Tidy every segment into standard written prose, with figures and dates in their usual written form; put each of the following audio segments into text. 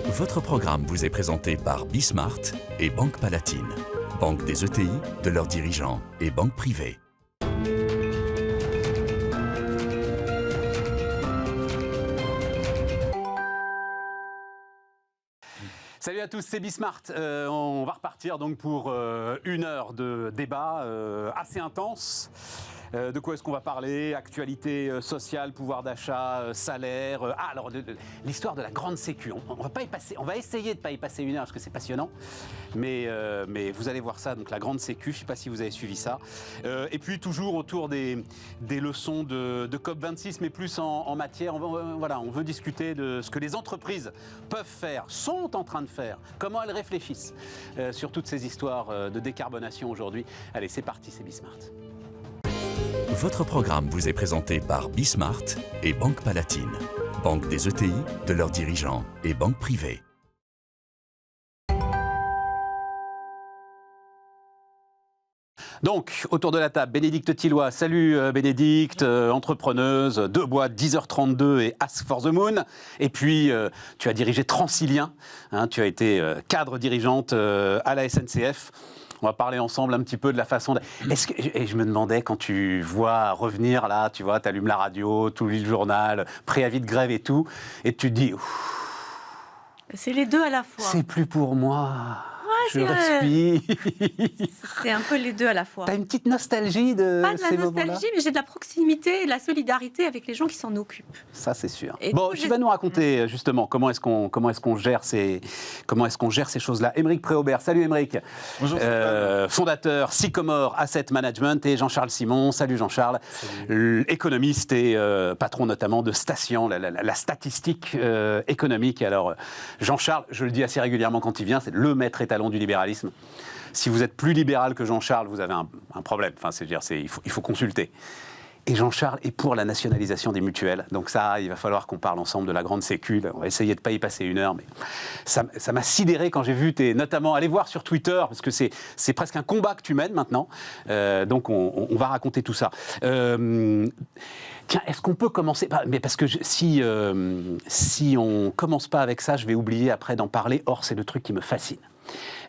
Votre programme vous est présenté par Bismart et Banque Palatine, banque des ETI, de leurs dirigeants et banque privée. Salut à tous, c'est Bismart. On va repartir donc pour une heure de débat assez intense. De quoi est-ce qu'on va parler? Actualité sociale, pouvoir d'achat, salaire. Alors l'histoire de la grande sécu. On va essayer de ne pas y passer une heure parce que c'est passionnant. Mais vous allez voir ça, donc la grande sécu. Je ne sais pas si vous avez suivi ça. Et puis toujours autour des leçons de COP26, mais plus en matière. On veut discuter de ce que les entreprises peuvent faire, sont en train de faire, comment elles réfléchissent sur toutes ces histoires de décarbonation aujourd'hui. Allez, c'est parti, c'est Bismart. Votre programme vous est présenté par Bismart et Banque Palatine, banque des ETI, de leurs dirigeants et banque privée. Donc, autour de la table, Bénédicte Thillois. Salut Bénédicte, entrepreneuse, 2 boîtes, 10h32 et Ask for the Moon. Et puis, tu as dirigé Transilien, tu as été cadre dirigeante à la SNCF. On va parler ensemble un petit peu de la façon Et je me demandais, quand tu vois revenir là, tu vois, t'allumes la radio, tu lis le journal, préavis de grève et tout, et tu te dis... C'est les deux à la fois. C'est plus pour moi. Ouais, je respire. C'est un peu les deux à la fois. T'as une petite nostalgie de Pas de ces la moments-là? nostalgie, mais j'ai de la proximité et de la solidarité avec les gens qui s'en occupent. Ça, c'est sûr. Et bon, du coup, tu vas nous raconter justement comment est-ce qu'on gère ces choses-là. Émeric Préaubert, salut Émeric. Bonjour. Fondateur Sycomore Asset Management, et Jean-Charles Simon. Salut Jean-Charles. Économiste et patron notamment de Statian, la statistique économique. Alors Jean-Charles, je le dis assez régulièrement quand il vient, c'est le maître étalon du libéralisme. Si vous êtes plus libéral que Jean-Charles, vous avez un problème. Enfin, il faut consulter. Et Jean-Charles est pour la nationalisation des mutuelles. Donc ça, il va falloir qu'on parle ensemble de la grande sécu. On va essayer de ne pas y passer une heure, mais ça m'a sidéré quand j'ai vu notamment, allez voir sur Twitter, parce que c'est presque un combat que tu mènes maintenant. Donc on va raconter tout ça. Tiens, est-ce qu'on peut commencer parce que si on commence pas avec ça, je vais oublier après d'en parler. Or, c'est le truc qui me fascine.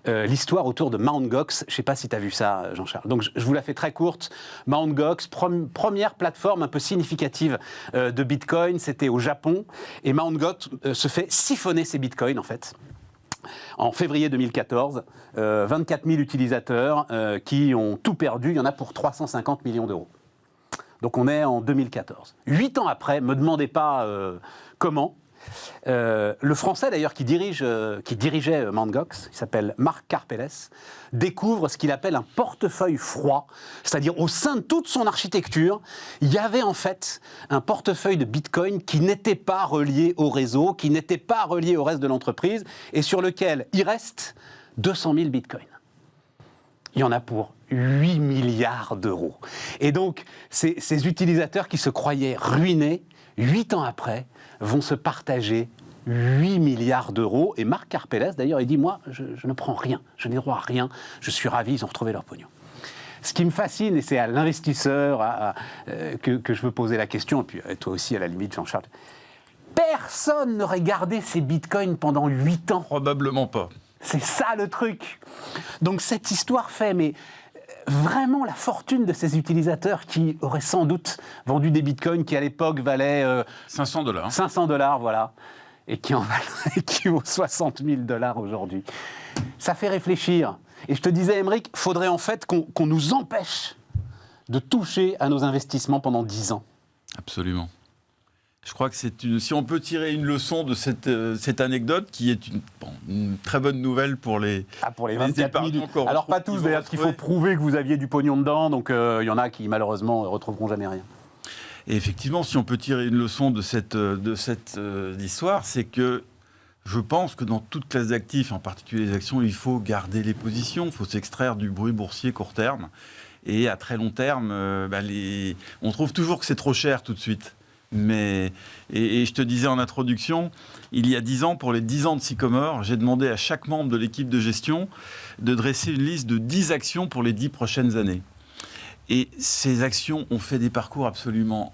L'histoire autour de Mt. Gox, je ne sais pas si tu as vu ça, Jean-Charles. Donc, je vous la fais très courte. Mt. Gox, première plateforme un peu significative de Bitcoin, c'était au Japon. Et Mt. Gox se fait siphonner ses Bitcoins, en fait. En février 2014, 24 000 utilisateurs qui ont tout perdu. Il y en a pour 350 millions d'euros. Donc, on est en 2014. 8 ans après, ne me demandez pas comment. Le Français d'ailleurs qui dirigeait Mt. Gox, il s'appelle Marc Karpelles, découvre ce qu'il appelle un portefeuille froid, c'est-à-dire au sein de toute son architecture, il y avait en fait un portefeuille de Bitcoin qui n'était pas relié au réseau, qui n'était pas relié au reste de l'entreprise et sur lequel il reste 200 000 Bitcoins. Il y en a pour 8 milliards d'euros. Et donc, ces utilisateurs qui se croyaient ruinés, 8 ans après, vont se partager 8 milliards d'euros. Et Marc Karpelles, d'ailleurs, il dit, moi, je ne prends rien, je n'ai droit à rien, je suis ravi, ils ont retrouvé leur pognon. Ce qui me fascine, et c'est à l'investisseur que je veux poser la question, et puis toi aussi, à la limite, Jean-Charles, personne n'aurait gardé ces bitcoins pendant 8 ans. Probablement pas. C'est ça le truc. Donc cette histoire fait, mais vraiment la fortune de ces utilisateurs qui auraient sans doute vendu des bitcoins qui à l'époque valaient $500. 500 $, voilà, et qui vaut 60 000 $ aujourd'hui. Ça fait réfléchir. Et je te disais, Émeric, il faudrait en fait qu'on nous empêche de toucher à nos investissements pendant 10 ans. Absolument. Je crois que si on peut tirer une leçon de cette anecdote, qui est une très bonne nouvelle pour les 24 000. Alors pas tous d'ailleurs, parce qu'il faut prouver que vous aviez du pognon dedans, donc il y en a qui malheureusement ne retrouveront jamais rien. Et effectivement, si on peut tirer une leçon de cette histoire, c'est que je pense que dans toute classe d'actifs, en particulier les actions, il faut garder les positions, il faut s'extraire du bruit boursier court terme. Et à très long terme, on trouve toujours que c'est trop cher tout de suite. Et je te disais en introduction, il y a 10 ans, pour les 10 ans de Sycomore, j'ai demandé à chaque membre de l'équipe de gestion de dresser une liste de 10 actions pour les 10 prochaines années. Et ces actions ont fait des parcours absolument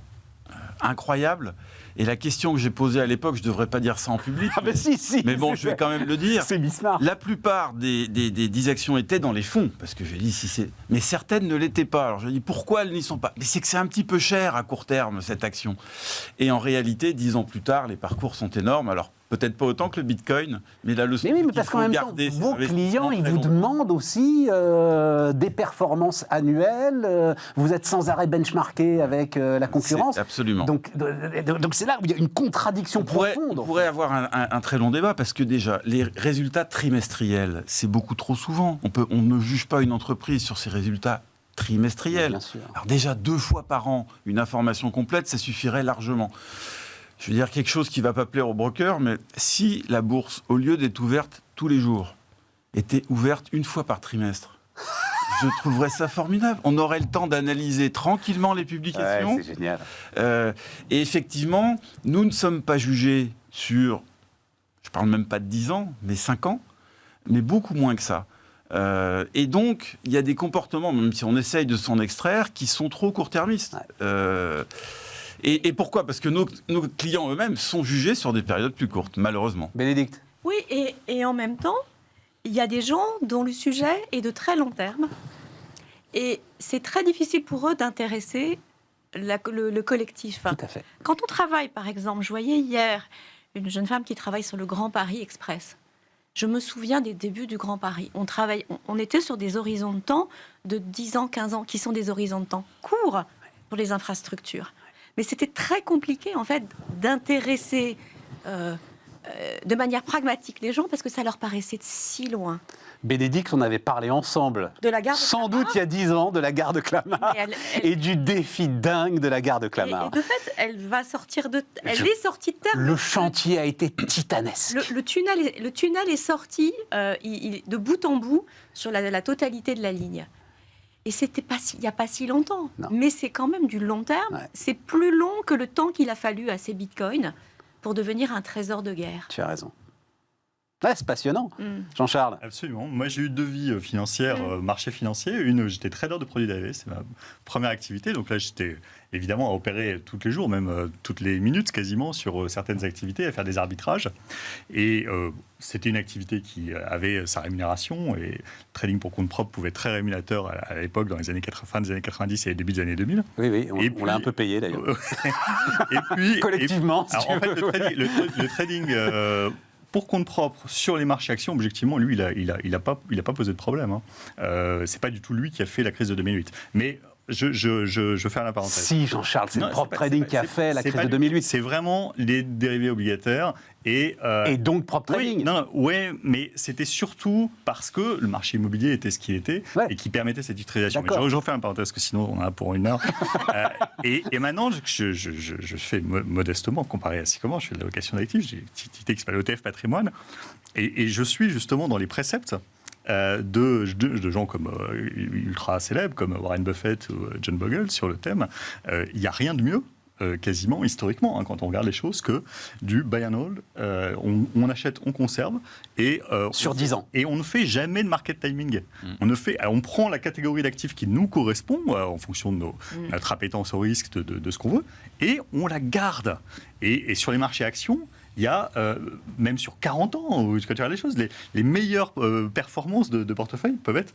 incroyable. Et la question que j'ai posée à l'époque, je ne devrais pas dire ça en public. Ah ben si. Mais bon, je vais quand même le dire. C'est Bismarck. La plupart des 10 actions étaient dans les fonds, parce que j'ai dit si c'est. Mais certaines ne l'étaient pas. Alors je dis pourquoi elles n'y sont pas. Mais c'est que c'est un petit peu cher à court terme cette action. Et en réalité, 10 ans plus tard, les parcours sont énormes. Alors peut-être pas autant que le Bitcoin, mais la leçon. Mais parce qu'en même temps, vos clients, ils vous demandent aussi des performances annuelles. Vous êtes sans arrêt benchmarké avec la concurrence. Absolument. Donc c'est là où il y a une contradiction profonde. On pourrait avoir un très long débat parce que déjà, les résultats trimestriels, c'est beaucoup trop souvent. On ne juge pas une entreprise sur ses résultats trimestriels. Bien sûr. Alors déjà, 2 fois par an, une information complète, ça suffirait largement. Je veux dire quelque chose qui ne va pas plaire aux brokers, mais si la bourse, au lieu d'être ouverte tous les jours, était ouverte une fois par trimestre, je trouverais ça formidable. On aurait le temps d'analyser tranquillement les publications. Ouais, c'est génial. Et effectivement, nous ne sommes pas jugés sur, je ne parle même pas de 10 ans, mais 5 ans, mais beaucoup moins que ça. Et donc, il y a des comportements, même si on essaye de s'en extraire, qui sont trop court-termistes. Ouais. Et pourquoi ? Parce que nos clients eux-mêmes sont jugés sur des périodes plus courtes, malheureusement. Bénédicte ? Oui, et en même temps, il y a des gens dont le sujet est de très long terme. Et c'est très difficile pour eux d'intéresser le collectif. Tout à fait. Quand on travaille, par exemple, je voyais hier une jeune femme qui travaille sur le Grand Paris Express. Je me souviens des débuts du Grand Paris. On était sur des horizons de temps de 10 ans, 15 ans, qui sont des horizons de temps courts pour les infrastructures. Mais c'était très compliqué, en fait, d'intéresser de manière pragmatique les gens parce que ça leur paraissait si loin. Bénédicte, on avait parlé ensemble, de la gare de sans Clamart. doute il y a 10 ans, de la gare de Clamart et du défi dingue de la gare de Clamart. Et de fait, elle va sortir elle est sortie de terre. Le chantier a été titanesque. Le tunnel est sorti de bout en bout sur la totalité de la ligne. Et c'était il n'y a pas si longtemps. Non. Mais c'est quand même du long terme. Ouais. C'est plus long que le temps qu'il a fallu à ces bitcoins pour devenir un trésor de guerre. Tu as raison. Ouais, c'est passionnant. Jean-Charles. Absolument. Moi, j'ai eu 2 vies financières, marché financier. Une, j'étais trader de produits dérivés, c'est ma première activité. Donc là, j'étais évidemment à opérer tous les jours, même toutes les minutes quasiment, sur certaines activités, à faire des arbitrages. Et c'était une activité qui avait sa rémunération. Et le trading pour compte propre pouvait être très rémunérateur à l'époque, dans les années 80, fin des années 90 et début des années 2000. Oui, on l'a un peu payé d'ailleurs. Et puis, collectivement, si alors, tu en fait, veux. le trading pour compte propre sur les marchés actions, objectivement, lui, il a pas posé de problème. Hein. C'est pas du tout lui qui a fait la crise de 2008. Mais je fais la parenthèse. Si, Jean-Charles, c'est le prop trading qui a fait la crise de 2008. C'est vraiment les dérivés obligataires. Et donc prop trading. Oui, mais c'était surtout parce que le marché immobilier était ce qu'il était et qui permettait cette utilisation. Mais je refais un parenthèse, parce que sinon on en a pour 1 heure. Et maintenant, je fais modestement, comparé à Sycomore, je fais de la location d'actifs, j'ai une petite qui s'appelle ETF Patrimoine, et je suis justement dans les préceptes de gens comme ultra célèbres, comme Warren Buffett ou John Bogle sur le thème. Il n'y a rien de mieux. Quasiment historiquement, hein, quand on regarde les choses, que du buy and hold, on achète, on conserve, et sur 10 ans. Et on ne fait jamais de market timing. On prend la catégorie d'actifs qui nous correspond en fonction de notre appétence au risque, de ce qu'on veut, et on la garde. Et sur les marchés actions, il y a, même sur 40 ans, quand tu regardes les choses, les meilleures performances de portefeuille peuvent être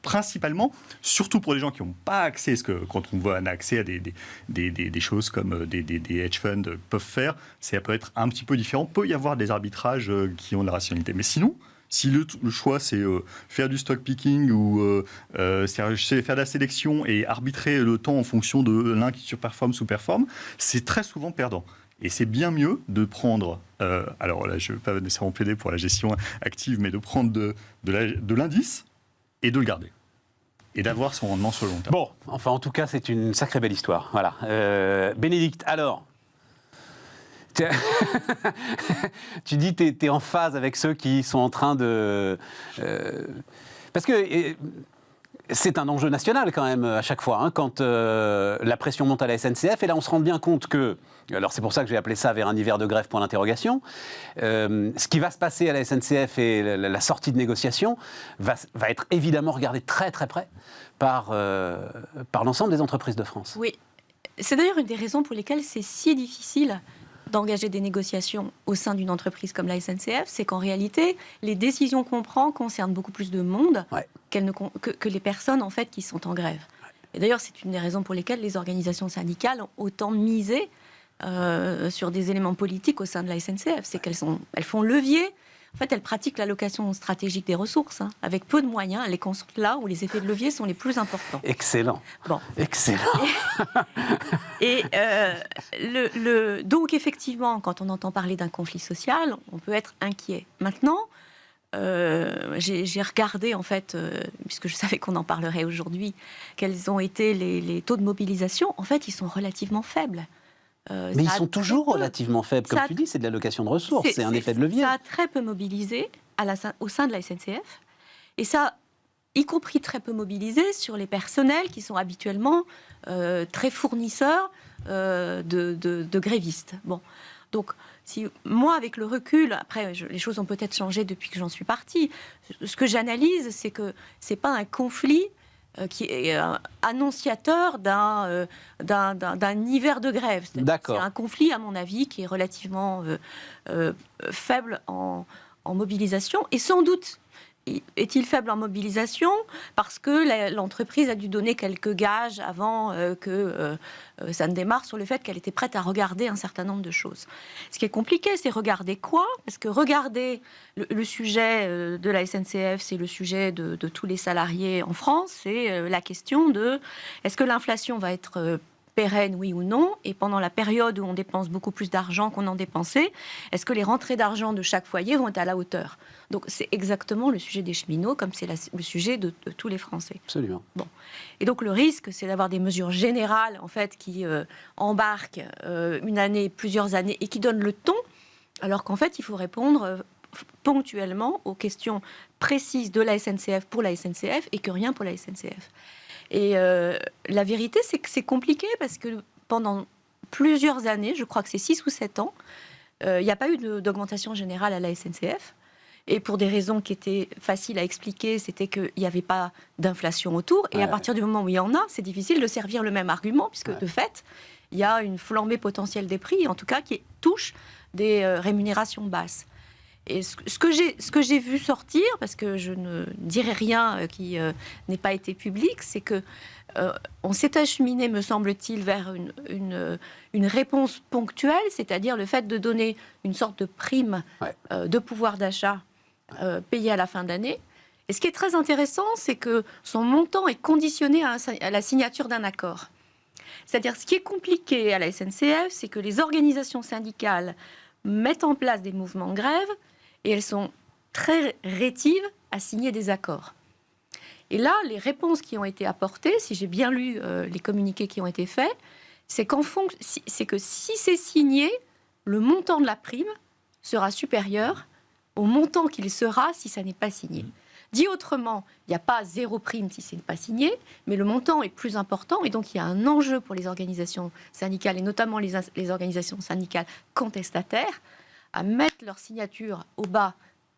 principalement, surtout pour les gens qui n'ont pas accès, parce que quand on voit un accès à des choses comme des hedge funds peuvent faire, ça peut être un petit peu différent. Il peut y avoir des arbitrages qui ont de la rationalité. Mais sinon, si le choix, c'est faire du stock picking ou c'est faire de la sélection et arbitrer le temps en fonction de l'un qui surperforme, sous-performe, c'est très souvent perdant. Et c'est bien mieux de prendre, alors là, je ne vais pas nécessairement plaider pour la gestion active, mais de prendre de l'indice et de le garder. Et d'avoir son rendement sur le long terme. Bon, enfin, en tout cas, c'est une sacrée belle histoire. Voilà. Bénédicte, alors, tu dis que tu es en phase avec ceux qui sont en train de... parce que... c'est un enjeu national quand même à chaque fois, hein, quand la pression monte à la SNCF. Et là, on se rend bien compte que, alors c'est pour ça que j'ai appelé ça vers un hiver de grève point d'interrogation, ce qui va se passer à la SNCF et la sortie de négociation va être évidemment regardé très très près par l'ensemble des entreprises de France. Oui, C'est d'ailleurs une des raisons pour lesquelles c'est si difficile d'engager des négociations au sein d'une entreprise comme la SNCF, c'est qu'en réalité, les décisions qu'on prend concernent beaucoup plus de monde que les personnes en fait qui sont en grève. Et d'ailleurs, c'est une des raisons pour lesquelles les organisations syndicales ont autant misé sur des éléments politiques au sein de la SNCF. C'est qu'elles font levier. En fait, elles pratiquent l'allocation stratégique des ressources. Avec peu de moyens, elles les construisent là où les effets de levier sont les plus importants. Excellent. Bon. Excellent. Donc, effectivement, quand on entend parler d'un conflit social, on peut être inquiet. Maintenant, j'ai regardé, en fait, puisque je savais qu'on en parlerait aujourd'hui, quels ont été les taux de mobilisation. En fait, ils sont relativement faibles. Mais ils sont toujours relativement faibles. Comme tu dis, c'est de l'allocation de ressources, c'est un effet de levier. Ça a très peu mobilisé au sein de la SNCF. Et ça, y compris très peu mobilisé sur les personnels qui sont habituellement très fournisseurs de grévistes. Bon. Donc, moi, avec le recul, après, les choses ont peut-être changé depuis que j'en suis partie. Ce que j'analyse, c'est que ce n'est pas un conflit qui est annonciateur d'un hiver de grève. C'est un conflit, à mon avis, qui est relativement faible en mobilisation. Et sans doute est-il faible en mobilisation parce que l'entreprise a dû donner quelques gages avant que ça ne démarre sur le fait qu'elle était prête à regarder un certain nombre de choses. Ce qui est compliqué, c'est regarder quoi ? Parce que regarder le sujet de la SNCF, c'est le sujet de tous les salariés en France, c'est la question de est-ce que l'inflation va être pérenne, oui ou non, et pendant la période où on dépense beaucoup plus d'argent qu'on en dépensait, est-ce que les rentrées d'argent de chaque foyer vont être à la hauteur ? Donc c'est exactement le sujet des cheminots, comme c'est le sujet de tous les Français. Absolument. Bon. Et donc le risque, c'est d'avoir des mesures générales, en fait, qui embarquent une année, plusieurs années, et qui donnent le ton, alors qu'en fait, il faut répondre ponctuellement aux questions précises de la SNCF pour la SNCF, et que rien pour la SNCF. Et la vérité, c'est que c'est compliqué parce que pendant plusieurs années, je crois que c'est 6 ou 7 ans, il n'y a pas eu d'augmentation générale à la SNCF. Et pour des raisons qui étaient faciles à expliquer, c'était qu'il n'y avait pas d'inflation autour. Et à partir du moment où il y en a, c'est difficile de servir le même argument, puisque de fait, il y a une flambée potentielle des prix, en tout cas qui touche des rémunérations basses. Et ce que j'ai vu sortir, parce que je ne dirai rien qui n'ait pas été public, c'est que on s'est acheminé, me semble-t-il, vers une réponse ponctuelle, c'est-à-dire le fait de donner une sorte de prime de pouvoir d'achat payée à la fin d'année. Et ce qui est très intéressant, c'est que son montant est conditionné à la signature d'un accord. C'est-à-dire, ce qui est compliqué à la SNCF, c'est que les organisations syndicales mettent en place des mouvements de grève et elles sont très rétives à signer des accords. Et là, les réponses qui ont été apportées, si j'ai bien lu les communiqués qui ont été faits, c'est que si c'est signé, le montant de la prime sera supérieur au montant qu'il sera si ça n'est pas signé. Dit autrement, il n'y a pas 0 prime si ce n'est pas signé, mais le montant est plus important et donc il y a un enjeu pour les organisations syndicales et notamment les organisations syndicales contestataires à mettre leur signature au bas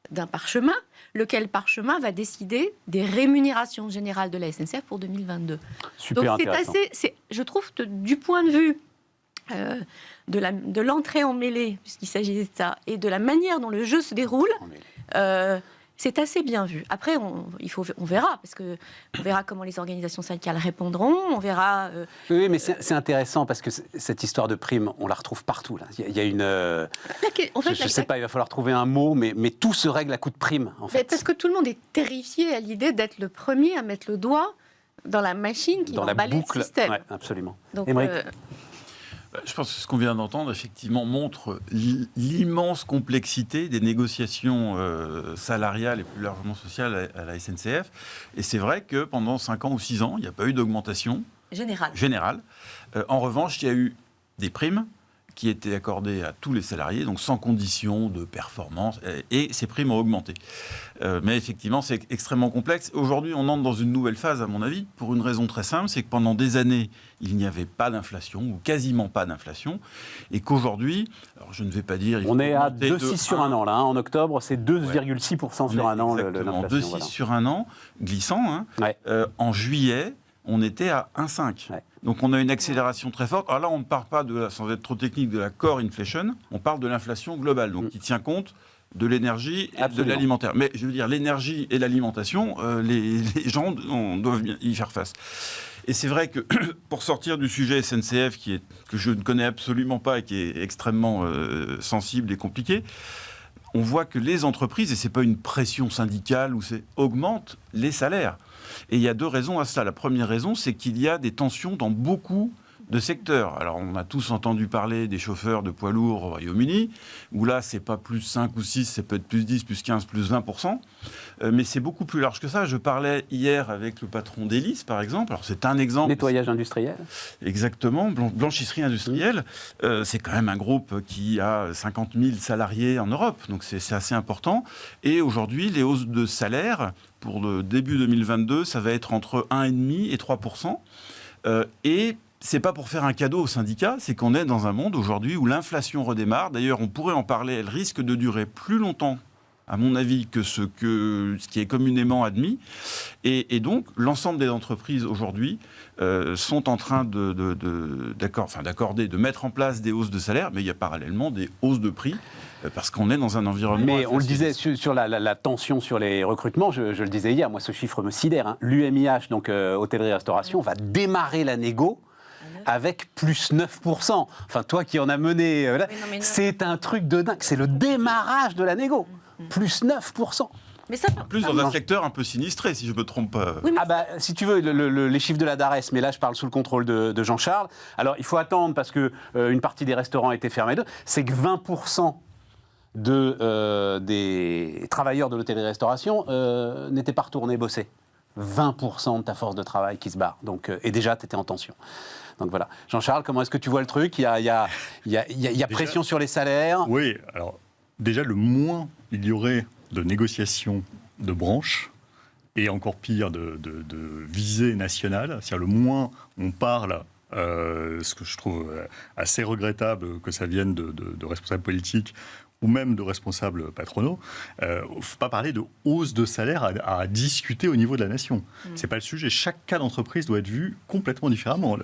d'un parchemin, lequel parchemin va décider des rémunérations générales de la SNCF pour 2022. Super donc intéressant. je trouve que du point de vue de l'entrée en mêlée, puisqu'il s'agit de ça, et de la manière dont le jeu se déroule, c'est assez bien vu. Après, on verra, parce que on verra comment les organisations syndicales répondront, on verra... Oui, mais c'est intéressant, parce que cette histoire de prime, on la retrouve partout. Là. Il y a une... je ne sais pas, il va falloir trouver un mot, mais tout se règle à coup de prime, en fait. Parce que tout le monde est terrifié à l'idée d'être le premier à mettre le doigt dans la machine qui va emballer le système. Ouais, absolument. Donc, Aymeric. Je pense que ce qu'on vient d'entendre, effectivement, montre l'immense complexité des négociations salariales et plus largement sociales à la SNCF. Et c'est vrai que pendant 5 ans ou 6 ans, il n'y a pas eu d'augmentation générale. En revanche, il y a eu des primes qui étaient accordées à tous les salariés, donc sans condition de performance, et ces primes ont augmenté. Mais effectivement, c'est extrêmement complexe. Aujourd'hui, on entre dans une nouvelle phase, à mon avis, pour une raison très simple, c'est que pendant des années, il n'y avait pas d'inflation, ou quasiment pas d'inflation, et qu'aujourd'hui, alors je ne vais pas dire... On est à 2,6 sur un an, là. En octobre, c'est 2,6% sur un an, l'inflation. 2,6 sur un an, glissant. En juillet, on était à 1,5. Ouais. Donc on a une accélération très forte. Alors là, on ne parle pas, sans être trop technique, de la core inflation, on parle de l'inflation globale, donc qui tient compte de l'énergie et Absolument. de l'alimentaire. Mais je veux dire, l'énergie et l'alimentation, les gens doivent bien y faire face. Et c'est vrai que pour sortir du sujet SNCF, que je ne connais absolument pas et qui est extrêmement sensible et compliqué, on voit que les entreprises, et ce n'est pas une pression syndicale, augmentent les salaires. Et il y a 2 raisons à cela. La première raison, c'est qu'il y a des tensions dans beaucoup de secteurs. Alors, on a tous entendu parler des chauffeurs de poids lourds au Royaume-Uni, où là, c'est pas plus 5 ou 6, ça peut être plus 10, plus 15, plus 20%. Mais c'est beaucoup plus large que ça. Je parlais hier avec le patron d'Hélice, par exemple. Alors, c'est un exemple. Nettoyage industriel. Exactement, blanchisserie industrielle. C'est quand même un groupe qui a 50 000 salariés en Europe, donc c'est assez important. Et aujourd'hui, les hausses de salaire, pour le début 2022, ça va être entre 1,5 et 3%. Et c'est pas pour faire un cadeau aux syndicats, c'est qu'on est dans un monde aujourd'hui où l'inflation redémarre. D'ailleurs, on pourrait en parler, elle risque de durer plus longtemps, à mon avis, que ce qui est communément admis. Et donc, l'ensemble des entreprises aujourd'hui sont en train d'accorder, de mettre en place des hausses de salaire, mais il y a parallèlement des hausses de prix, parce qu'on est dans un environnement... Mais on le disait sur la tension sur les recrutements, je le disais hier, moi ce chiffre me sidère. Hein. L'UMIH, donc hôtellerie-restauration, va démarrer la négo avec plus 9%. Enfin, toi qui en as mené, c'est un truc de dingue. C'est le démarrage de la négo. Plus 9%. Mais ça, En plus, dans un secteur un peu sinistré, si je ne me trompe pas. Oui, Ah bah, si tu veux, les chiffres de la DARES, mais là je parle sous le contrôle de Jean-Charles. Alors il faut attendre parce que une partie des restaurants a été fermée. C'est que 20% des travailleurs de l'hôtellerie-restauration n'étaient pas retournés bosser. 20% de ta force de travail qui se barre. Donc, et déjà, tu étais en tension. Donc voilà. Jean-Charles, comment est-ce que tu vois le truc ? Il y a pression sur les salaires. Oui, alors déjà, le moins il y aurait de négociations de branches, et encore pire de visée nationale, c'est-à-dire le moins on parle, ce que je trouve assez regrettable que ça vienne de responsables politiques ou même de responsables patronaux, il ne faut pas parler de hausse de salaire à discuter au niveau de la nation. Ce n'est pas le sujet. Chaque cas d'entreprise doit être vu complètement différemment.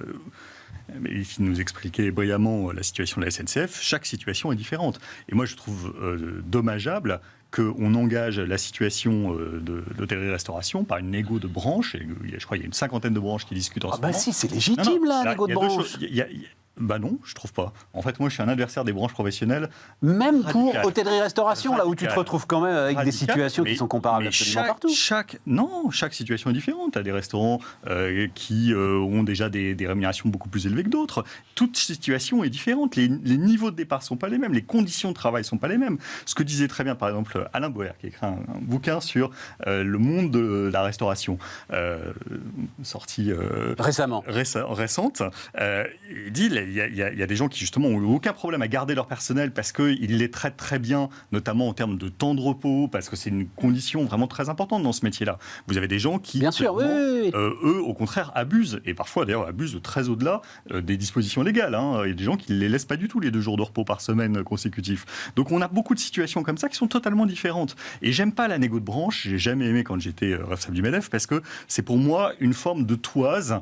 Il nous expliquait brillamment la situation de la SNCF. Chaque situation est différente. Et moi, je trouve dommageable qu'on engage la situation de l'hôtellerie-restauration par une négo de branche. Et je crois qu'il y a une 50aine de branches qui discutent en ce moment. Bah si, c'est légitime, la négo de branche. Bah non, je trouve pas. En fait, moi, je suis un adversaire des branches professionnelles. Même pour hôtellerie-restauration, là où tu te retrouves quand même avec des situations qui sont comparables absolument partout. Chaque situation est différente. Tu as des restaurants qui ont déjà des rémunérations beaucoup plus élevées que d'autres. Toute situation est différente. Les niveaux de départ ne sont pas les mêmes. Les conditions de travail ne sont pas les mêmes. Ce que disait très bien, par exemple, Alain Boer, qui a écrit un bouquin sur le monde de la restauration, sorti récente, il dit il y a des gens qui, justement, n'ont aucun problème à garder leur personnel parce qu'ils les traitent très bien, notamment en termes de temps de repos, parce que c'est une condition vraiment très importante dans ce métier-là. Vous avez des gens qui, bien sûr, oui. Eux, au contraire, abusent, et parfois, d'ailleurs, abusent très au-delà des dispositions légales. Hein. Il y a des gens qui ne les laissent pas du tout, les 2 jours de repos par semaine consécutifs. Donc, on a beaucoup de situations comme ça qui sont totalement différentes. Et j'aime pas la négo de branche, j'ai jamais aimé quand j'étais responsable du MEDEF, parce que c'est pour moi une forme de toise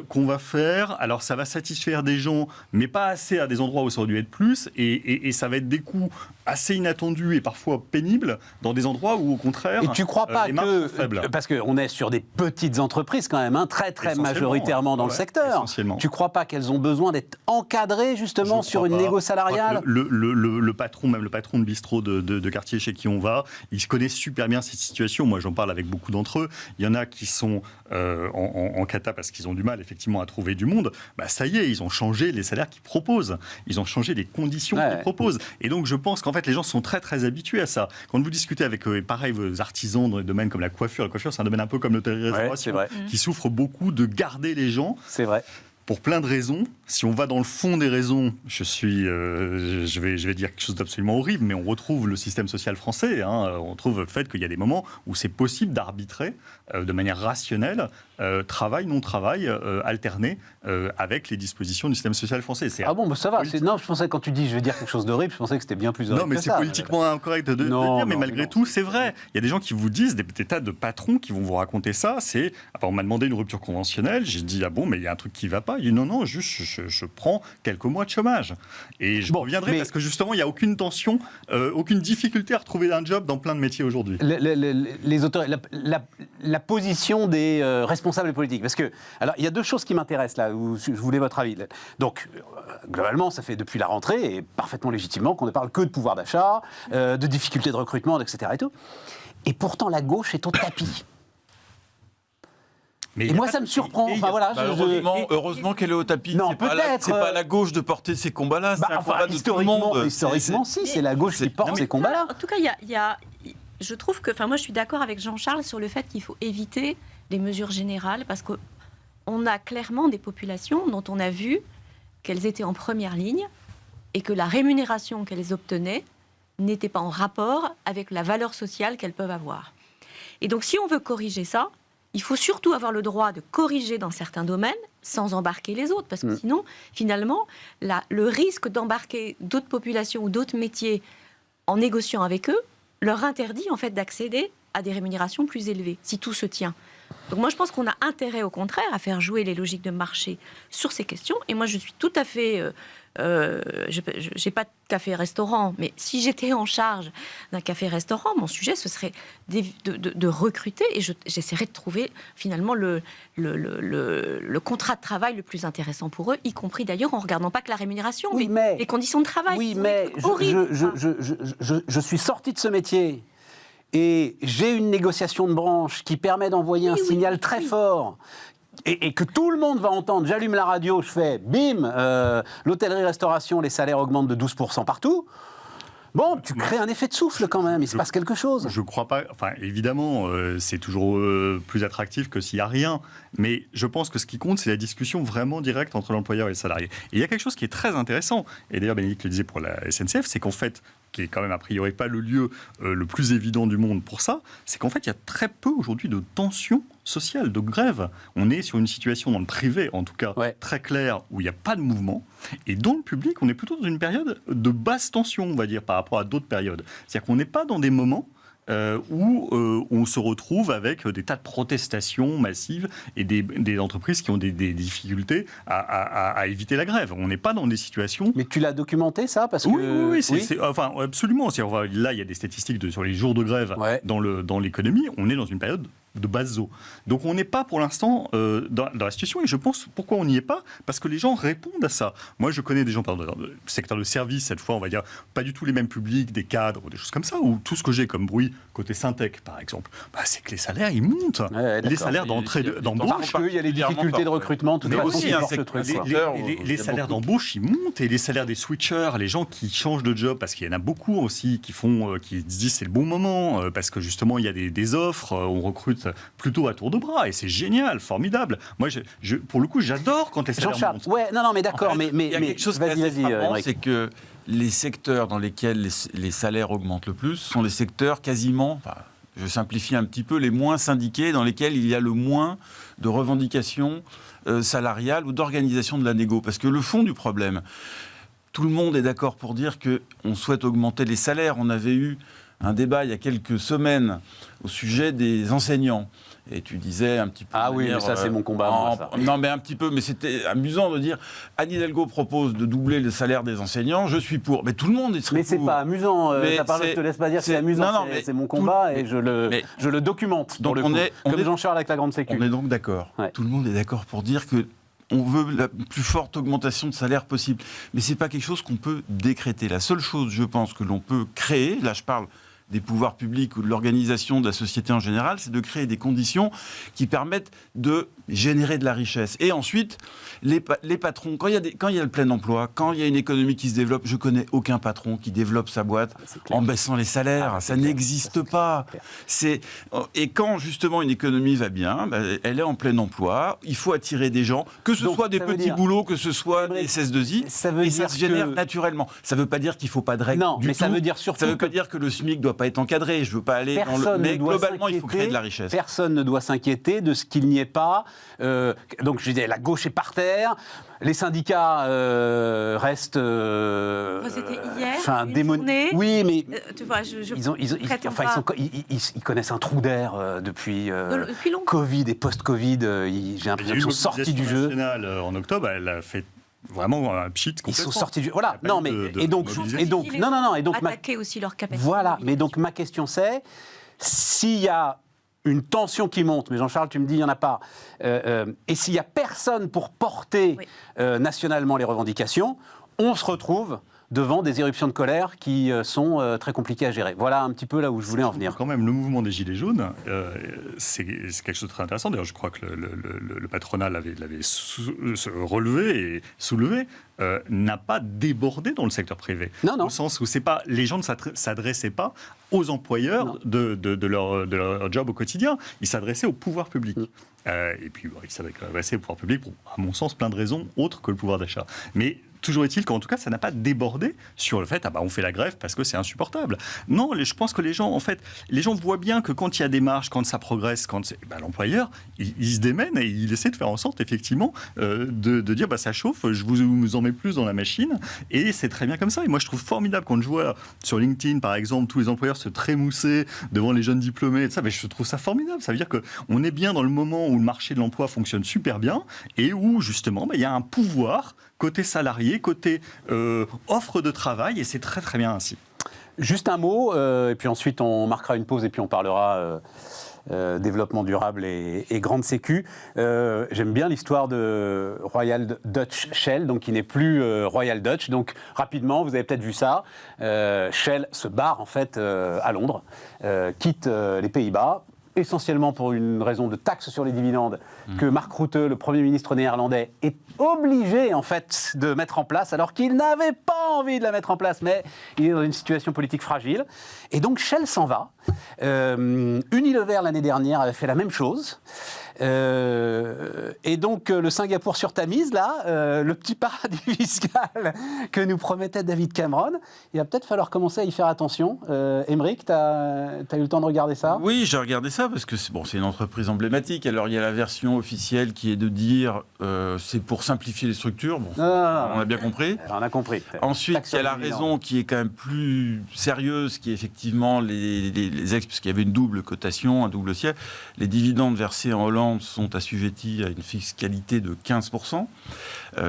qu'on va faire. Alors, ça va satisfaire des gens, mais pas assez à des endroits où ça aurait dû être plus, et ça va être des coûts assez inattendus et parfois pénibles dans des endroits où, au contraire, et tu crois pas les marges sont faibles. Parce qu'on est sur des petites entreprises quand même, hein, très majoritairement dans le secteur. Tu crois pas qu'elles ont besoin d'être encadrées justement sur une négo salariale ? Le patron, même le patron de bistrot de quartier chez qui on va, il connaît super bien cette situation. Moi, j'en parle avec beaucoup d'entre eux. Il y en a qui sont en cata parce qu'ils ont du mal effectivement à trouver du monde. Bah, ça y est, ils ont changé les salaires qu'ils proposent. Ils ont changé les conditions qu'ils proposent. Et donc, je pense qu'en fait, les gens sont très habitués à ça. Quand vous discutez avec, pareil, vos artisans dans des domaines comme la coiffure, c'est un domaine un peu comme l'hôtellerie-restauration, qui souffre beaucoup de garder les gens. C'est vrai. Pour plein de raisons. si on va dans le fond des raisons, je vais dire quelque chose d'absolument horrible, mais on retrouve le système social français. On trouve le fait qu'il y a des moments où c'est possible d'arbitrer de manière rationnelle travail, non-travail, alterné avec les dispositions du système social français. Ah bon, bah ça va. Non, je pensais, quand tu dis je vais dire quelque chose d'horrible, je pensais que c'était bien plus horrible. Non, mais que c'est ça. politiquement incorrect de dire, mais malgré tout, c'est vrai. Il y a des gens qui vous disent, des tas de patrons qui vont vous raconter ça. On m'a demandé une rupture conventionnelle. J'ai dit, ah bon, mais il y a un truc qui ne va pas. Il dit, non, juste, je prends quelques mois de chômage. Et je reviendrai parce que justement, il n'y a aucune tension, aucune difficulté à retrouver un job dans plein de métiers aujourd'hui. La position des responsables politiques. Parce que, alors, il y a deux choses qui m'intéressent là, où je voulais votre avis. Donc, globalement, ça fait depuis la rentrée, et parfaitement légitimement, qu'on ne parle que de pouvoir d'achat, de difficultés de recrutement, etc. Et tout. Et pourtant, la gauche est au tapis. Et moi, ça me surprend. Enfin, voilà, heureusement qu'elle est au tapis. Non, c'est pas la gauche de porter ces combats-là. C'est un combat de tout le monde. Historiquement, c'est la gauche qui porte ces combats-là. En tout cas, je trouve que, moi, je suis d'accord avec Jean-Charles sur le fait qu'il faut éviter les mesures générales, parce qu'on a clairement des populations dont on a vu qu'elles étaient en première ligne et que la rémunération qu'elles obtenaient n'était pas en rapport avec la valeur sociale qu'elles peuvent avoir. Et donc, si on veut corriger ça, il faut surtout avoir le droit de corriger dans certains domaines sans embarquer les autres. Parce que sinon, finalement, le risque d'embarquer d'autres populations ou d'autres métiers en négociant avec eux leur interdit en fait d'accéder à des rémunérations plus élevées, si tout se tient. Donc moi, je pense qu'on a intérêt, au contraire, à faire jouer les logiques de marché sur ces questions. Et moi, je suis tout à fait... je n'ai pas de café-restaurant, mais si j'étais en charge d'un café-restaurant, mon sujet, ce serait de recruter, et j'essaierais de trouver, finalement, le contrat de travail le plus intéressant pour eux, y compris, d'ailleurs, en regardant pas que la rémunération, mais les conditions de travail. Oui, mais je suis sorti de ce métier... Et j'ai une négociation de branche qui permet d'envoyer un signal très fort et que tout le monde va entendre. J'allume la radio, je fais bim, l'hôtellerie-restauration, les salaires augmentent de 12% partout. Bon, tu crées un effet de souffle quand même, il se passe quelque chose. Je crois pas, enfin évidemment, c'est toujours plus attractif que s'il n'y a rien, mais je pense que ce qui compte, c'est la discussion vraiment directe entre l'employeur et le salarié. Et il y a quelque chose qui est très intéressant, et d'ailleurs Bénédicte le disait pour la SNCF, c'est qu'en fait, qui est quand même a priori pas le lieu le plus évident du monde pour ça, c'est qu'en fait il y a très peu aujourd'hui de tensions sociales, de grève. On est sur une situation dans le privé, en tout cas, très claire, où il n'y a pas de mouvement, et dans le public, on est plutôt dans une période de basse tension, on va dire, par rapport à d'autres périodes. C'est-à-dire qu'on n'est pas dans des moments où on se retrouve avec des tas de protestations massives et des entreprises qui ont des difficultés à éviter la grève. On n'est pas dans des situations... Mais tu l'as documenté, ça parce que... Oui, enfin, absolument. Là, il y a des statistiques sur les jours de grève dans l'économie. On est dans une période de basse eau. Donc on n'est pas pour l'instant dans la situation, et je pense pourquoi on n'y est pas, parce que les gens répondent à ça. Moi je connais des gens dans le secteur de service, cette fois on va dire pas du tout les mêmes publics, des cadres ou des choses comme ça, ou tout ce que j'ai comme bruit côté Syntec par exemple, c'est que les salaires ils montent, les salaires d'embauche, il y a les difficultés de recrutement, tout les salaires d'embauche ils montent, et les salaires des switchers, les gens qui changent de job, parce qu'il y en a beaucoup aussi qui se disent c'est le bon moment, parce que justement il y a des offres, on recrute plutôt à tour de bras, et c'est génial, formidable. Moi, pour le coup, j'adore quand les salaires montent. Jean-Charles, mais d'accord, mais il y a quelque chose qui est assez frappant, c'est que les secteurs dans lesquels les salaires augmentent le plus sont les secteurs quasiment, je simplifie un petit peu, les moins syndiqués, dans lesquels il y a le moins de revendications salariales ou d'organisation de la négo. Parce que le fond du problème, tout le monde est d'accord pour dire qu'on souhaite augmenter les salaires. On avait eu un débat il y a quelques semaines au sujet des enseignants. Et tu disais un petit peu... Ah oui, mais ça c'est mon combat. Non, mais un petit peu, mais c'était amusant de dire Anne Hidalgo propose de doubler le salaire des enseignants, je suis pour. Mais tout le monde serait pour. Mais c'est pas amusant, je te laisse pas dire que c'est amusant, c'est mon combat et je le documente. Donc comme Jean-Charles avec la grande sécu. On est donc d'accord. Ouais. Tout le monde est d'accord pour dire que on veut la plus forte augmentation de salaire possible. Mais ce n'est pas quelque chose qu'on peut décréter. La seule chose, je pense, que l'on peut créer, là je parle des pouvoirs publics ou de l'organisation de la société en général, c'est de créer des conditions qui permettent de générer de la richesse. Et ensuite, les patrons, quand il y a le plein emploi, quand il y a une économie qui se développe, je connais aucun patron qui développe sa boîte en baissant les salaires. Ça n'existe pas. Et quand justement une économie va bien, elle est en plein emploi, il faut attirer des gens, que ce soit des petits boulots, que ce soit des SS2I, et ça se génère naturellement. Ça ne veut pas dire qu'il ne faut pas de règles du tout. Ça veut dire surtout ça ne veut pas dire que le SMIC ne doit pas être encadré. Je ne veux pas aller dans le... Mais globalement, il faut créer de la richesse. Personne ne doit s'inquiéter de ce qu'il n'y ait pas. Donc, je disais, la gauche est par terre. Les syndicats restent... C'était hier, une journée. Oui, mais tu vois, ils connaissent un trou d'air depuis longtemps. Covid et post-Covid. J'ai l'impression qu'ils sont sortis du jeu. En octobre, elle a fait vraiment un pchit complètement. Ils sont sortis du jeu. Voilà. Non, mais et donc attaquer aussi leur capacité. Voilà. Mais donc ma question c'est, s'il y a une tension qui monte, mais Jean-Charles, tu me dis, il n'y en a pas. Et s'il n'y a personne pour porter nationalement les revendications, on se retrouve devant des éruptions de colère qui sont très compliquées à gérer. Voilà un petit peu là où je voulais en venir. Quand même, le mouvement des Gilets jaunes, c'est quelque chose de très intéressant. D'ailleurs, je crois que le patronat l'avait relevé et soulevé. N'a pas débordé dans le secteur privé. Non. Au sens où les gens ne s'adressaient pas aux employeurs de leur job au quotidien. Ils s'adressaient au pouvoir public. Et puis, ils s'adressaient au pouvoir public pour, à mon sens, plein de raisons autres que le pouvoir d'achat. Mais toujours est-il qu'en tout cas, ça n'a pas débordé sur le fait on fait la grève parce que c'est insupportable. Non, je pense que les gens voient bien que quand il y a des marches, quand ça progresse, l'employeur, il se démène et il essaie de faire en sorte, effectivement, de dire ça chauffe, je vous en mets plus dans la machine, et c'est très bien comme ça. Et moi, je trouve formidable quand je vois sur LinkedIn, par exemple, tous les employeurs se trémousser devant les jeunes diplômés, et ça, je trouve ça formidable. Ça veut dire qu'on est bien dans le moment où le marché de l'emploi fonctionne super bien et où, justement, il y a un pouvoir côté salarié, côté offre de travail, et c'est très très bien ainsi. Juste un mot, et puis ensuite on marquera une pause et puis on parlera développement durable et grande sécu. J'aime bien l'histoire de Royal Dutch Shell, donc qui n'est plus Royal Dutch. Donc rapidement, vous avez peut-être vu ça, Shell se barre en fait à Londres, quitte les Pays-Bas, essentiellement pour une raison de taxe sur les dividendes que Mark Rutte, le Premier ministre néerlandais, est obligé en fait de mettre en place, alors qu'il n'avait pas envie de la mettre en place, mais il est dans une situation politique fragile. Et donc Shell s'en va. Unilever l'année dernière avait fait la même chose. Et donc le Singapour sur Tamise, là, le petit paradis fiscal que nous promettait David Cameron, il va peut-être falloir commencer à y faire attention. Aymeric, tu as eu le temps de regarder ça ? Oui, j'ai regardé ça parce que c'est une entreprise emblématique. Alors il y a la version officielle qui est de dire c'est pour simplifier les structures. Bon, on a bien compris. On a compris. Ensuite, il y a la raison qui est quand même plus sérieuse, qui est effectivement parce qu'il y avait une double cotation, un double siège. Les dividendes versés en Hollande sont assujettis à une fiscalité de 15%.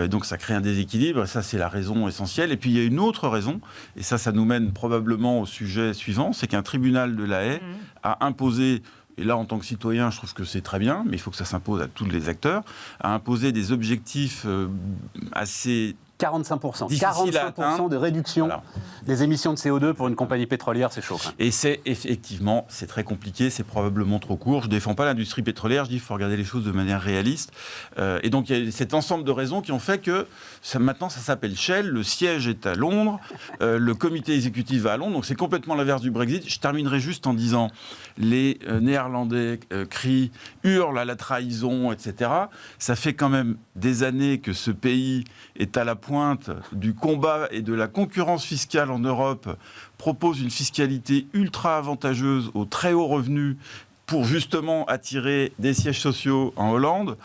Donc ça crée un déséquilibre. Ça, c'est la raison essentielle. Et puis, il y a une autre raison, et ça nous mène probablement au sujet suivant, c'est qu'un tribunal de La Haye a imposé, et là, en tant que citoyen, je trouve que c'est très bien, mais il faut que ça s'impose à tous les acteurs, a imposé des objectifs assez... 45% de réduction des émissions de CO2 pour une compagnie pétrolière, c'est chaud. Et c'est très compliqué, c'est probablement trop court. Je ne défends pas l'industrie pétrolière, je dis qu'il faut regarder les choses de manière réaliste. Et donc il y a cet ensemble de raisons qui ont fait que maintenant ça s'appelle Shell, le siège est à Londres, le comité exécutif va à Londres, donc c'est complètement l'inverse du Brexit. Je terminerai juste en disant, les Néerlandais crient, hurlent à la trahison, etc. Ça fait quand même des années que ce pays est à la pointe du combat et de la concurrence fiscale en Europe, propose une fiscalité ultra avantageuse aux très hauts revenus pour justement attirer des sièges sociaux en Hollande.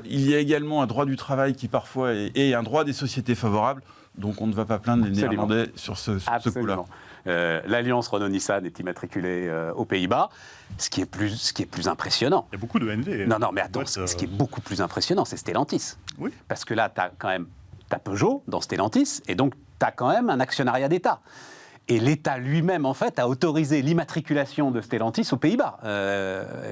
Il y a également un droit du travail qui parfois est un droit des sociétés favorables, donc on ne va pas plaindre les Néerlandais sur ce coup-là. L'alliance Renault-Nissan est immatriculée aux Pays-Bas. Ce qui est plus impressionnant. Il y a beaucoup de NV. Non, mais attends, ce qui est beaucoup plus impressionnant, c'est Stellantis. Oui. Parce que là, tu as quand même Peugeot dans Stellantis, et donc tu as quand même un actionnariat d'État. Et l'État lui-même, en fait, a autorisé l'immatriculation de Stellantis aux Pays-Bas,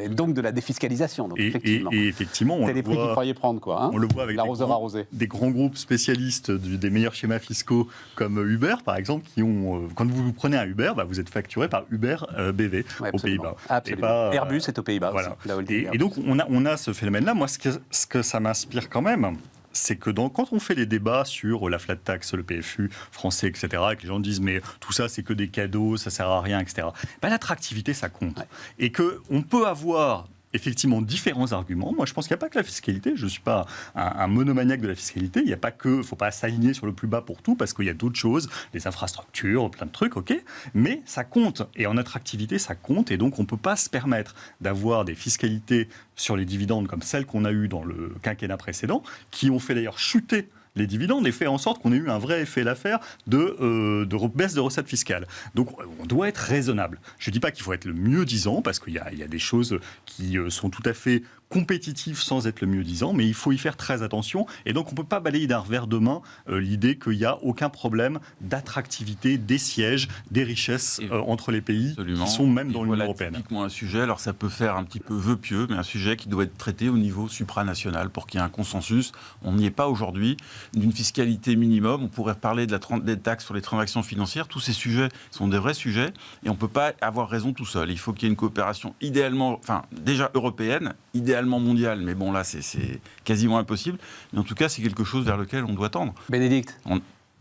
et donc de la défiscalisation. Donc, effectivement. Et effectivement, on c'est les prix qu'ils croyaient prendre, quoi. Hein, on le voit avec l'arroseur arrosé. des grands groupes spécialistes des meilleurs schémas fiscaux comme Uber, par exemple, qui ont, quand vous prenez un Uber, vous êtes facturé par Uber BV aux Pays-Bas. Absolument. Et pas, Airbus est aux Pays-Bas voilà. aussi. Et donc, on a ce phénomène-là. Moi, ce que ça m'inspire quand même, c'est que quand on fait les débats sur la flat tax, le PFU français, etc., et que les gens disent mais tout ça c'est que des cadeaux, ça sert à rien, etc., l'attractivité ça compte. Ouais. Et qu'on peut avoir effectivement différents arguments. Moi, je pense qu'il n'y a pas que la fiscalité. Je ne suis pas un monomaniaque de la fiscalité. Il n'y a pas que, faut pas s'aligner sur le plus bas pour tout, parce qu'il y a d'autres choses, les infrastructures, plein de trucs, ok. Mais ça compte. Et en attractivité, ça compte. Et donc, on ne peut pas se permettre d'avoir des fiscalités sur les dividendes comme celles qu'on a eues dans le quinquennat précédent, qui ont fait d'ailleurs chuter les dividendes et fait en sorte qu'on ait eu un vrai effet d'affaire de baisse de recettes fiscales. Donc, on doit être raisonnable. Je ne dis pas qu'il faut être le mieux disant, parce qu'il y a des choses qui sont tout à fait compétitif sans être le mieux disant, mais il faut y faire très attention. Et donc, on ne peut pas balayer d'un revers de main l'idée qu'il n'y a aucun problème d'attractivité des sièges, des richesses entre les pays qui sont même dans l'Union européenne. Typiquement un sujet, alors ça peut faire un petit peu vœu pieux, mais un sujet qui doit être traité au niveau supranational pour qu'il y ait un consensus. On n'y est pas aujourd'hui. D'une fiscalité minimum, on pourrait parler des taxes sur les transactions financières. Tous ces sujets sont des vrais sujets et on ne peut pas avoir raison tout seul. Il faut qu'il y ait une coopération idéalement, enfin déjà européenne, idéalement mondiale, mais bon là c'est quasiment impossible. Mais en tout cas, c'est quelque chose vers lequel on doit tendre. Bénédicte. Moi,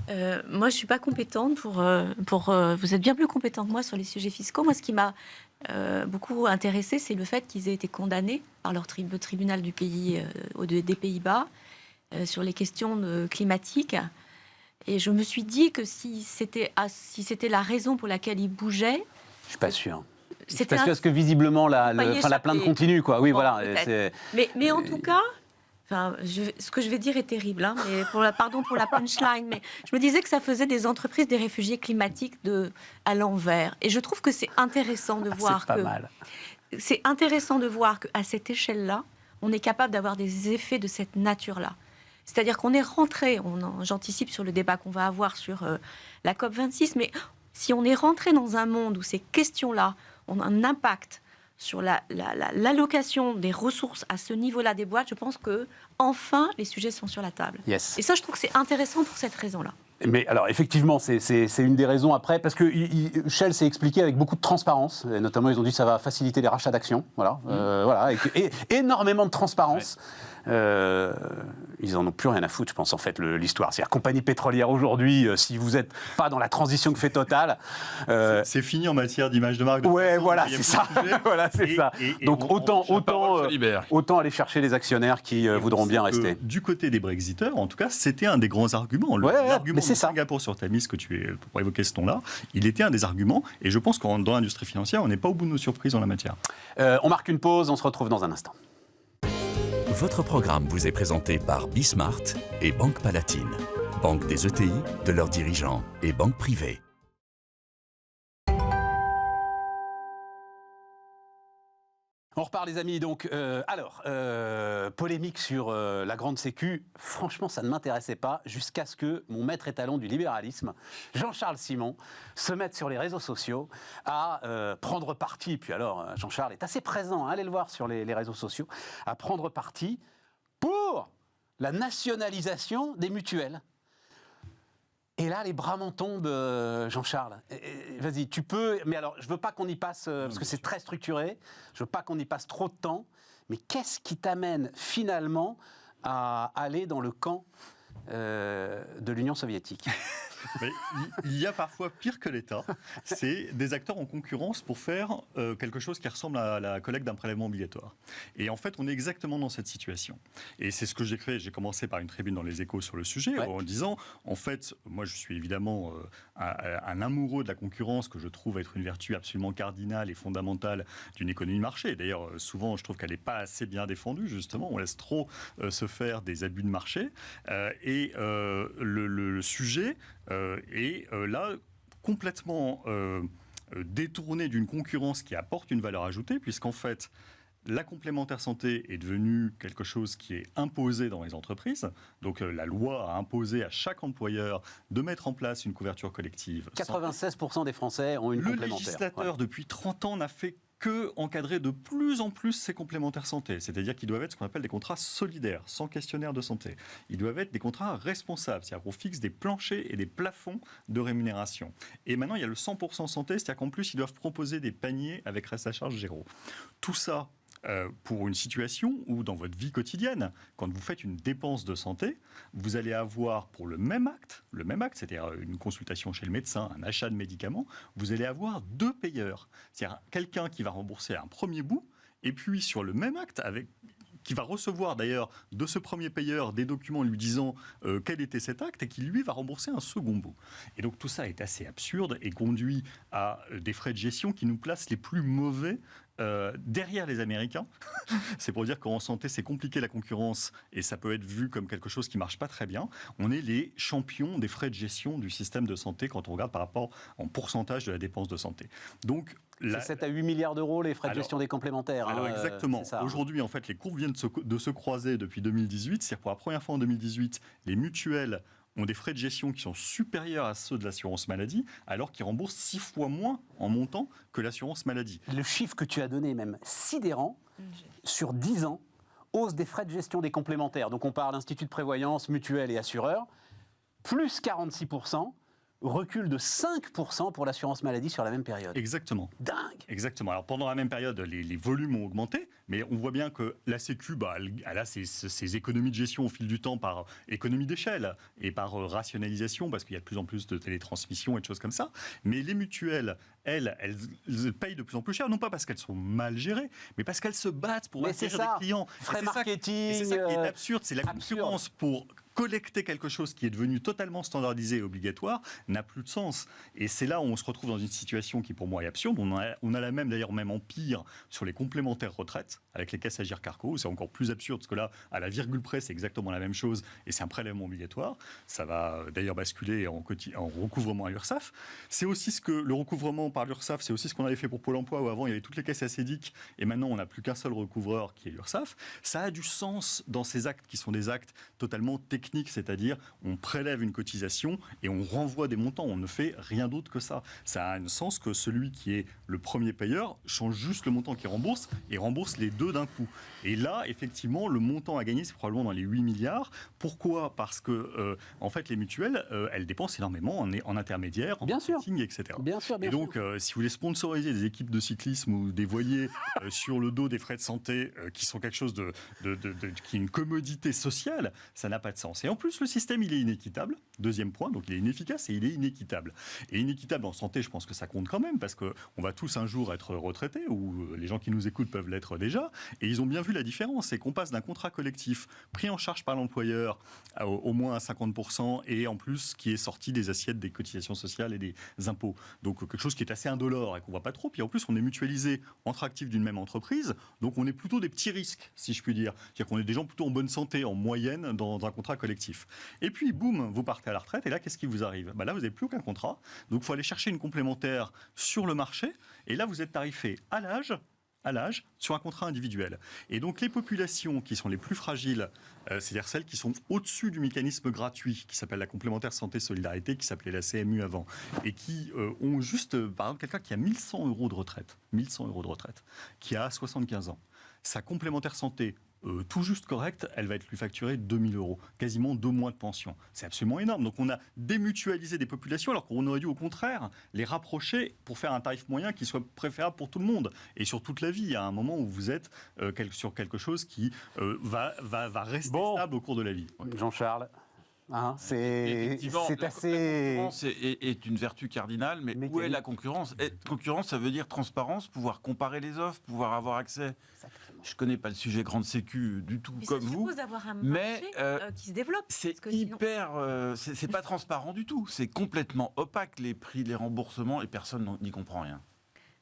je ne suis pas compétente pour vous êtes bien plus compétent que moi sur les sujets fiscaux. Moi, ce qui m'a beaucoup intéressé, c'est le fait qu'ils aient été condamnés par le tribunal du pays, des Pays-Bas sur les questions climatiques. Et je me suis dit que si c'était la raison pour laquelle ils bougeaient... Je ne suis pas sûr. C'est parce que visiblement la plainte continue, quoi. Oui, bon, voilà. Mais en tout cas, ce que je vais dire est terrible, hein, mais pardon pour la punchline, mais je me disais que ça faisait des entreprises des réfugiés climatiques à l'envers. Et je trouve que c'est intéressant de voir c'est intéressant de voir qu'à cette échelle-là, on est capable d'avoir des effets de cette nature-là. C'est-à-dire qu'on est rentré, j'anticipe sur le débat qu'on va avoir sur la COP26, mais si on est rentré dans un monde où ces questions-là ont un impact sur l'allocation des ressources à ce niveau-là des boîtes, je pense que enfin les sujets sont sur la table. Yes. Et ça, je trouve que c'est intéressant pour cette raison-là. Mais alors, effectivement, c'est une des raisons après, parce que Shell s'est expliqué avec beaucoup de transparence, et notamment ils ont dit que ça va faciliter les rachats d'actions, voilà, et énormément de transparence. Ouais. Ils en ont plus rien à foutre, je pense, en fait, l'histoire. C'est-à-dire, compagnie pétrolière aujourd'hui, si vous n'êtes pas dans la transition que fait Total... c'est fini en matière d'image de marque. Ouais, voilà, c'est ça. Voilà, c'est ça. Donc, autant aller chercher les actionnaires qui voudront bien rester. Du côté des Brexiteurs, en tout cas, c'était un des grands arguments. L'argument de Singapour sur Tamis, pour évoquer ce ton-là, il était un des arguments. Et je pense que dans l'industrie financière, on n'est pas au bout de nos surprises en la matière. On marque une pause, on se retrouve dans un instant. Votre programme vous est présenté par Bismart et Banque Palatine, banque des ETI, de leurs dirigeants et banque privée. On repart les amis, donc polémique sur la grande sécu, franchement ça ne m'intéressait pas jusqu'à ce que mon maître étalon du libéralisme, Jean-Charles Simon, se mette sur les réseaux sociaux à prendre parti, puis alors Jean-Charles est assez présent, allez le voir sur les réseaux sociaux, à prendre parti pour la nationalisation des mutuelles. Et là, les bras m'en tombent, Jean-Charles. Vas-y, tu peux... Mais alors, je ne veux pas qu'on y passe, parce que c'est très structuré, je ne veux pas qu'on y passe trop de temps, mais qu'est-ce qui t'amène finalement à aller dans le camp de l'Union soviétique? Mais il y a parfois pire que l'État. C'est des acteurs en concurrence pour faire quelque chose qui ressemble à la collecte d'un prélèvement obligatoire. Et en fait, on est exactement dans cette situation. Et c'est ce que j'ai créé. J'ai commencé par une tribune dans les Échos sur le sujet, en disant, en fait, moi je suis évidemment un amoureux de la concurrence, que je trouve être une vertu absolument cardinale et fondamentale d'une économie de marché. D'ailleurs, souvent, je trouve qu'elle n'est pas assez bien défendue, justement. On laisse trop se faire des abus de marché. Le sujet... est là complètement détourné d'une concurrence qui apporte une valeur ajoutée, puisqu'en fait, la complémentaire santé est devenue quelque chose qui est imposé dans les entreprises. Donc la loi a imposé à chaque employeur de mettre en place une couverture collective. 96% des Français ont une complémentaire. Le législateur, Voilà. depuis 30 ans, n'a fait que encadrer de plus en plus ces complémentaires santé. C'est-à-dire qu'ils doivent être ce qu'on appelle des contrats solidaires, sans questionnaire de santé. Ils doivent être des contrats responsables, c'est-à-dire qu'on fixe des planchers et des plafonds de rémunération. Et maintenant, il y a le 100% santé, c'est-à-dire qu'en plus, ils doivent proposer des paniers avec reste à charge zéro. Tout ça, pour une situation où, dans votre vie quotidienne, quand vous faites une dépense de santé, vous allez avoir pour le même acte, c'est-à-dire une consultation chez le médecin, un achat de médicaments, vous allez avoir 2 payeurs. C'est-à-dire quelqu'un qui va rembourser un premier bout, et puis sur le même acte, qui va recevoir d'ailleurs de ce premier payeur des documents lui disant quel était cet acte et qui lui va rembourser un second bout. Et donc tout ça est assez absurde et conduit à des frais de gestion qui nous placent les plus mauvais derrière les Américains. C'est pour dire qu'en santé, c'est compliqué la concurrence et ça peut être vu comme quelque chose qui marche pas très bien. On est les champions des frais de gestion du système de santé quand on regarde par rapport en pourcentage de la dépense de santé. Donc, C'est 7 à 8 milliards d'euros les frais de gestion des complémentaires. Alors exactement. C'est ça, Aujourd'hui, en fait, les courbes viennent de se croiser depuis 2018. C'est-à-dire pour la première fois en 2018, les mutuelles ont des frais de gestion qui sont supérieurs à ceux de l'assurance maladie, alors qu'ils remboursent 6 fois moins en montant que l'assurance maladie. Le chiffre que tu as donné est même sidérant. Sur 10 ans, hausse des frais de gestion des complémentaires. Donc on parle Institut de prévoyance, mutuelle et assureurs, plus 46%, recul de 5% pour l'assurance maladie sur la même période. Exactement. Dingue. Exactement. Alors pendant la même période, les volumes ont augmenté, mais on voit bien que la Sécu, elle a ses économies de gestion au fil du temps par économie d'échelle et par rationalisation, parce qu'il y a de plus en plus de télétransmission et de choses comme ça. Mais les mutuelles, elles payent de plus en plus cher, non pas parce qu'elles sont mal gérées, mais parce qu'elles se battent pour attirer des clients. Frais Et marketing. c'est ça qui est absurde, c'est la concurrence pour collecter quelque chose qui est devenu totalement standardisé et obligatoire n'a plus de sens. Et c'est là où on se retrouve dans une situation qui, pour moi, est absurde. On a la même, d'ailleurs, même en pire sur les complémentaires retraites, avec les caisses Agirc-Arrco. C'est encore plus absurde, parce que là, à la virgule près, c'est exactement la même chose, et c'est un prélèvement obligatoire. Ça va d'ailleurs basculer en recouvrement à l'URSSAF. C'est aussi ce que le recouvrement par l'URSSAF, c'est aussi ce qu'on avait fait pour Pôle emploi, où avant, il y avait toutes les caisses ACEDIC, et maintenant, on n'a plus qu'un seul recouvreur, qui est l'URSSAF. Ça a du sens dans ces actes qui sont des actes totalement techniques, c'est-à-dire on prélève une cotisation et on renvoie des montants. On ne fait rien d'autre que ça. Ça a un sens que celui qui est le premier payeur change juste le montant qu'il rembourse et rembourse les deux d'un coup. Et là, effectivement, le montant à gagner, c'est probablement dans les 8 milliards. Pourquoi ? Parce que, en fait, les mutuelles, elles dépensent énormément en intermédiaires, en marketing, etc. Bien sûr, et donc, si vous voulez sponsoriser des équipes de cyclisme ou des voiliers sur le dos des frais de santé, qui sont quelque chose qui est une commodité sociale, ça n'a pas de sens. Et en plus, le système, il est inéquitable. Deuxième point, donc il est inefficace et il est inéquitable. Et inéquitable en santé, je pense que ça compte quand même, parce qu'on va tous un jour être retraités, ou les gens qui nous écoutent peuvent l'être déjà, et ils ont bien vu la différence, c'est qu'on passe d'un contrat collectif pris en charge par l'employeur au moins à 50%, et en plus qui est sorti des assiettes des cotisations sociales et des impôts. Donc quelque chose qui est assez indolore et qu'on ne voit pas trop. Puis en plus, on est mutualisé entre actifs d'une même entreprise, donc on est plutôt des petits risques, si je puis dire. C'est-à-dire qu'on est des gens plutôt en bonne santé, en moyenne, dans un contrat collectif. Et puis, boum, vous partez à la retraite, et là, qu'est-ce qui vous arrive ? Là, vous n'avez plus aucun contrat, donc il faut aller chercher une complémentaire sur le marché, et là, vous êtes tarifé à l'âge, sur un contrat individuel. Et donc, les populations qui sont les plus fragiles, c'est-à-dire celles qui sont au-dessus du mécanisme gratuit, qui s'appelle la complémentaire santé solidarité, qui s'appelait la CMU avant, et qui ont juste, par exemple, quelqu'un qui a 1100 euros de retraite, qui a 75 ans, sa complémentaire santé, tout juste correcte, elle va être lui facturée 2000 euros, quasiment 2 mois de pension. C'est absolument énorme. Donc on a démutualisé des populations alors qu'on aurait dû au contraire les rapprocher pour faire un tarif moyen qui soit préférable pour tout le monde et sur toute la vie. Il y a un moment où vous êtes sur quelque chose qui va rester stable au cours de la vie. Jean-Charles, c'est assez... La concurrence est une vertu cardinale, mais où est la concurrence ? Concurrence, ça veut dire transparence, pouvoir comparer les offres, pouvoir avoir accès. Exactement. Je ne connais pas le sujet grande sécu du tout mais comme vous. Ça suppose d'avoir un marché qui se développe. C'est hyper... c'est pas transparent du tout. C'est complètement opaque, les prix, les remboursements, et personne n'y comprend rien.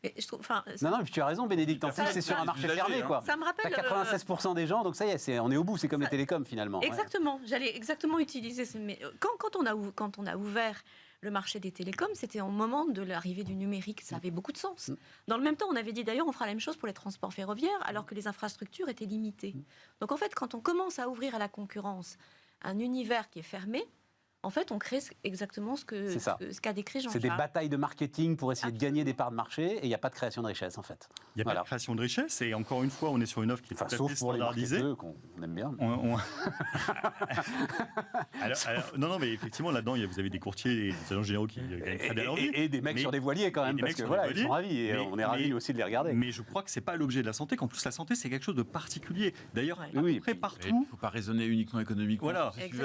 Mais je trouve, non, tu as raison, Bénédicte. En plus, c'est sur un marché fermé, quoi. Ça me rappelle. T'as 96% des gens, donc ça y est, on est au bout. C'est comme les télécoms, finalement. Exactement. Ouais. J'allais exactement utiliser. Mais quand on a ouvert le marché des télécoms, c'était au moment de l'arrivée du numérique. Ça avait beaucoup de sens. Dans le même temps, on avait dit d'ailleurs, on fera la même chose pour les transports ferroviaires, alors que les infrastructures étaient limitées. Donc en fait, quand on commence à ouvrir à la concurrence un univers qui est fermé, en fait, on crée exactement ce qu'a décrit Jean-Charles. C'est des batailles de marketing pour essayer de gagner des parts de marché et il n'y a pas de création de richesse, en fait. Il n'y a pas de création de richesse et encore une fois, on est sur une offre qui est tout à fait sauf pour les standardisée. marketeurs qu'on aime bien. Non, mais effectivement, là-dedans, vous avez des courtiers et des agents généraux qui gagnent très bien leur vie. Et des mecs sur des voiliers quand même, parce que voilà, ils sont ravis et on est ravis aussi de les regarder. Mais je crois que ce n'est pas l'objet de la santé, qu'en plus la santé, c'est quelque chose de particulier. D'ailleurs, à peu près partout. Il ne faut pas raisonner uniquement économiquement.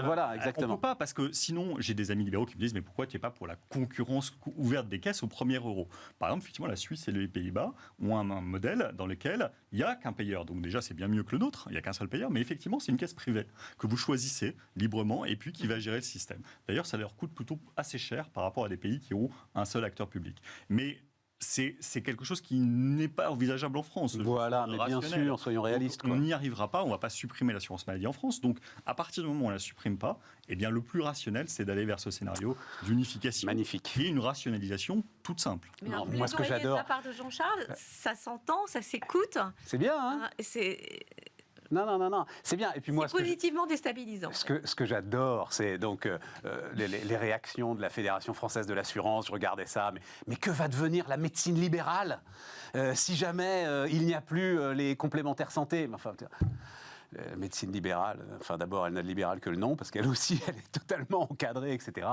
Voilà, exactement. On ne peut pas, parce que sinon, j'ai des amis libéraux qui me disent mais pourquoi tu n'es pas pour la concurrence ouverte des caisses au premier euro? Par exemple, effectivement, la Suisse et les Pays-Bas ont un modèle dans lequel il n'y a qu'un payeur. Donc déjà, c'est bien mieux que le nôtre, il n'y a qu'un seul payeur, mais effectivement, c'est une caisse privée que vous choisissez librement et puis qui va gérer le système. D'ailleurs, ça leur coûte plutôt assez cher par rapport à des pays qui ont un seul acteur public. Mais c'est quelque chose qui n'est pas envisageable en France. Voilà, mais bien sûr, soyons réalistes. On n'y arrivera pas, on ne va pas supprimer l'assurance maladie en France. Donc, à partir du moment où on ne la supprime pas, eh bien, le plus rationnel, c'est d'aller vers ce scénario d'unification. Magnifique. Et une rationalisation toute simple. Mais non, moi, ce que j'adore... De la part de Jean-Charles, ça s'entend, ça s'écoute. C'est bien, hein? Non, c'est bien. Et puis moi, c'est positivement déstabilisant. Ce que j'adore, c'est donc les réactions de la Fédération française de l'assurance. Je regardais ça, mais que va devenir la médecine libérale si jamais il n'y a plus les complémentaires santé? Enfin, médecine libérale, enfin d'abord elle n'a de libéral que le nom parce qu'elle aussi elle est totalement encadrée, etc.